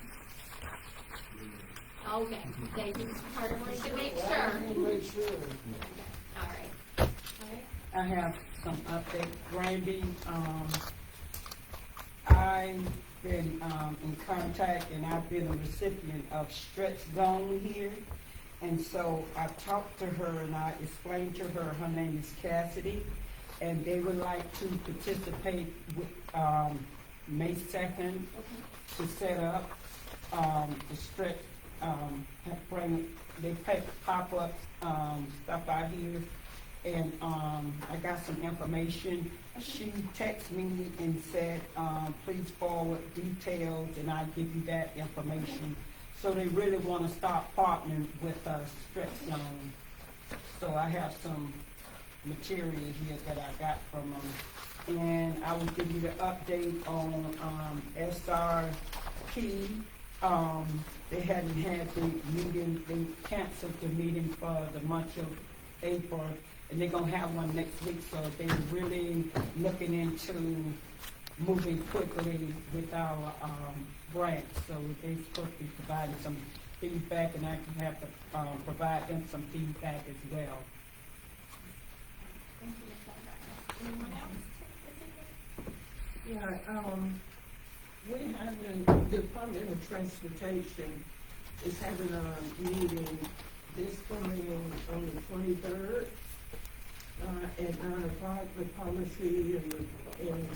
Okay, David Carter wanted to make sure. All right. I have some updates. Brandy, I've been in contact and I've been a recipient of stretch zone here. And so I talked to her and I explained to her, her name is Cassidy, and they would like to participate with May 2nd to set up the stretch, they pop up stuff out here. And I got some information. She texted me and said, please forward details and I'll give you that information. So they really want to start partnering with Stretch Zone. So I have some material here that I got from them. And I will give you the update on SRP they hadn't had the meeting, they canceled the meeting for the month of April, and they're gonna have one next week, so they're really looking into moving quickly with our, grant, so they're supposed to be providing some feedback, and I can have to, provide them some feedback as well. Thank you, Ms. Albright. Anyone else? Yeah, we having, the Department of Transportation is having a meeting this coming on the 23rd, at 9 o'clock, the policy and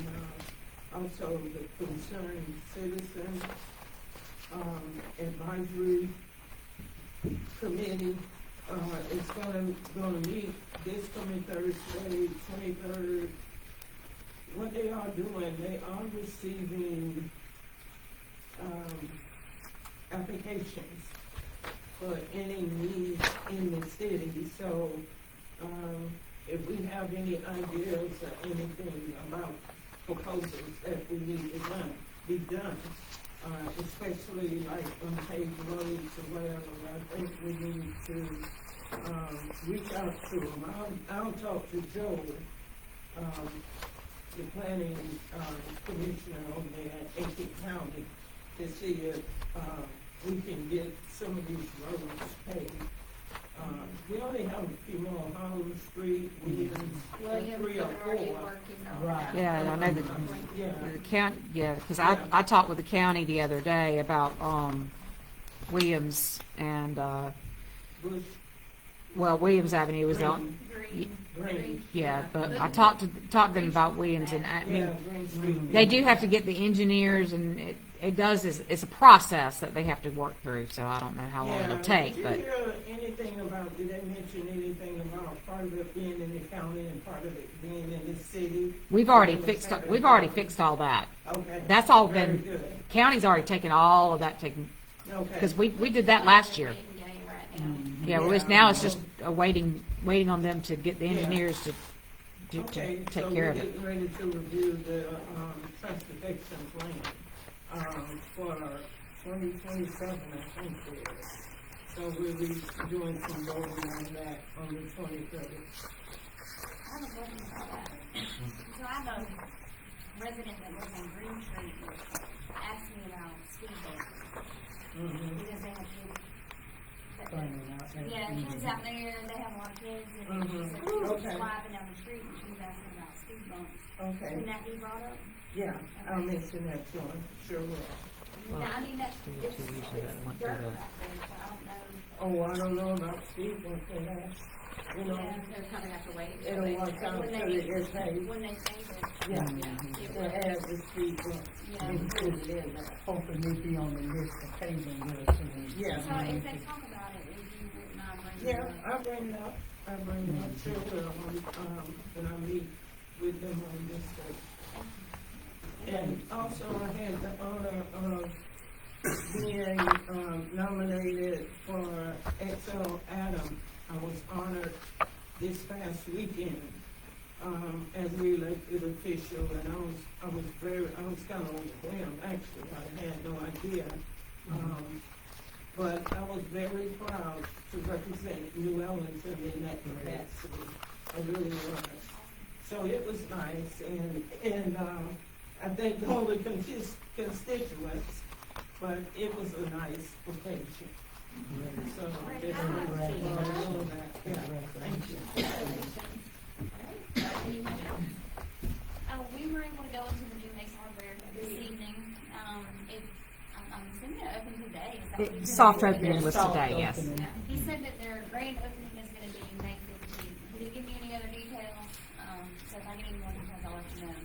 also the concerned citizen, advisory committee, is gonna meet this coming Thursday, 23rd. What they are doing, they are receiving, applications for any needs in the city, so, if we have any ideas or anything about proposals that we need to be done, especially like on paved roads or whatever, I think we need to, reach out to them. I'll talk to Joe, the planning, commissioner over there at Aiken County to see if, we can get some of these roads paved. We only have a few more, Holland Street, Williams, Williams, 3 they're or already 4. working on Right. that. Yeah, I know that Yeah. the county, yeah, because I talked with the county the other day about, Williams and, Bush, well, Williams Avenue was on, Green. yeah, but I talked to them about Williams, and I Yeah, mean, Green Street. they do have to get the engineers, and it does, it's a process that they have to work through, so I don't know how long it'll take, but. Did you hear anything about, did they mention anything about part of it being in the county and part of it being in the city? We've already fixed all that. Okay. That's all Very been, good. county's already taken all of that Okay. because we did that last year. Game right now. Yeah, well, now it's just waiting on them to get the engineers to Okay, take so care we're of it. getting ready to review the, transportation plan, for 2027, I think it is. So we'll be doing some voting on that on the 23rd. I have a question about that. So I have a resident that lives on Green Street that asked me about speed bumps. Because they have kids. Yeah, kids out there, they have a lot of kids, and she said she was Okay. driving down the street and she was asking about speed bumps. Okay, Can that be brought up? yeah, I'll mention that to him, sure will. Now, I mean, that's, it's dirt out there, so I don't know. Oh, I don't know about speed bumps and that, you know, Yeah, they're kind of have to wait. until it'll they- work out when till they- it gets paid. When they change it. Yeah, Yeah. to add the speed bumps Yeah. included in that. Hoping they be on the list of paving real soon. Yeah. So if they talk about it, if you wouldn't mind bringing it Yeah, up. I'll bring it up, sure will, when I meet with them on this day. And also I had the honor of being, nominated for XL Adam. I was honored this past weekend, as the elected official, and I was kind of overwhelmed, actually, I had no idea. But I was very proud to represent New Ellenton in that capacity. I really was. So it was nice, and I thank all the constituents, but it was a nice occasion. So, just wanted to let you know that. Yeah, thank you. Anyone else? We were able to go into the new Mace Hardware this evening. I'm assuming it opened today. Is that what you said? Soft opening was today, yes. Yeah. He said that their grand opening is gonna be May 15th. He didn't give me any other details, so if I get any more details, I'll let you know.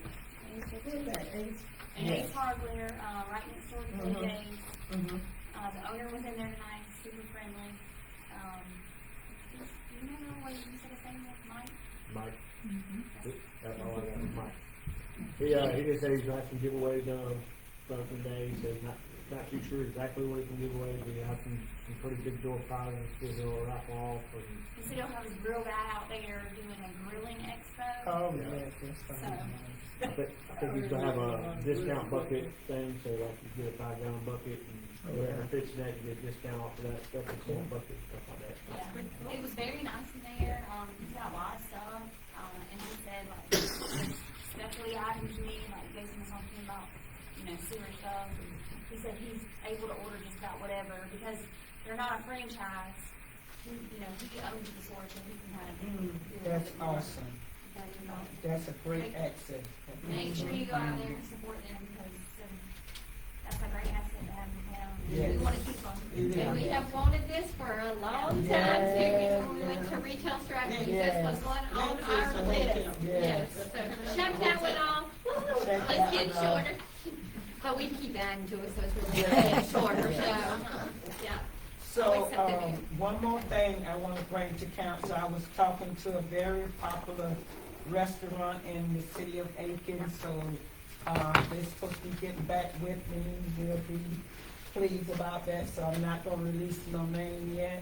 Who's that, Ace? And Ace Hardware, right next door to DJ's. Mhm. The owner was in there tonight, super friendly. Do you know what you said his name was, Mike? Mike. That's all I got is Mike. He just said he's got some giveaways done today, so he's not too sure exactly what he can give away, but he has some pretty big door prizes that he'll raffle off. And He said he'll have his grill guy out there doing a grilling expo. Oh, yes, that's So, fine. I think he's gonna have a discount bucket thing, so like you get a 5-gallon bucket and Whoever fits that, you get a discount off of that stuff, and small bucket, stuff like that. Yeah, it was very nice in there, he's got a lot of stuff, and he said, like, especially items you need, like Jason was talking about, sewer stuff, and he said he's able to order just about whatever, because they're not a franchise, he owns the store, so he can kind of do That's it more. awesome. But, That's a great access. make sure you go out there and support them, because, that's a great asset to have in town, Yes. we wanna keep them. It And we is. have wanted this for a long time, too, before we went to retail strategy, this was one on our list. Yes, so check that one off, Check let's that get one off. shorter. But we keep adding to it, so it's really getting shorter, so, yeah. So, Always something new. one more thing I want to bring to council. I was talking to a very popular restaurant in the city of Aiken, so, they're supposed to be getting back with me. We'll be pleased about that, so I'm not gonna release no name yet.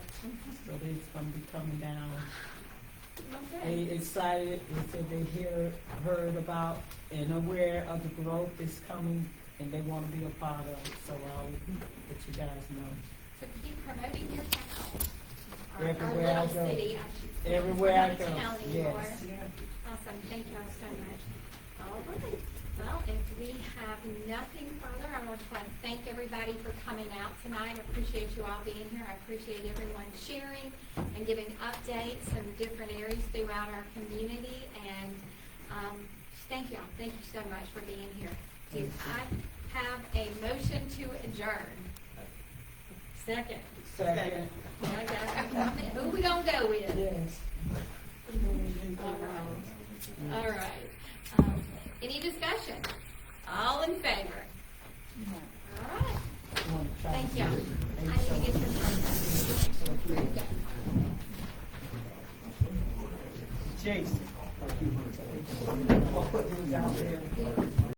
So they're gonna be coming down. Okay. They excited, they said they heard about and aware of the growth that's coming, and they wanna be a part of it, so I'll let you guys know. So keep promoting your town. Our Everywhere I little go. city, I should say. Everywhere I Not a go, town anymore. yes. Awesome, thank you all so much. All right, well, if we have nothing further, I want to thank everybody for coming out tonight. I appreciate you all being here. I appreciate everyone sharing and giving updates in the different areas throughout our community. And thank you all. Thank you so much for being here. Do I have a motion to adjourn? Second. Second. Okay. Who we gonna go with? Yes. All right. Any discussion? All in favor? All right. Thank you. I need to get your phone. Jason. I'll put these out there.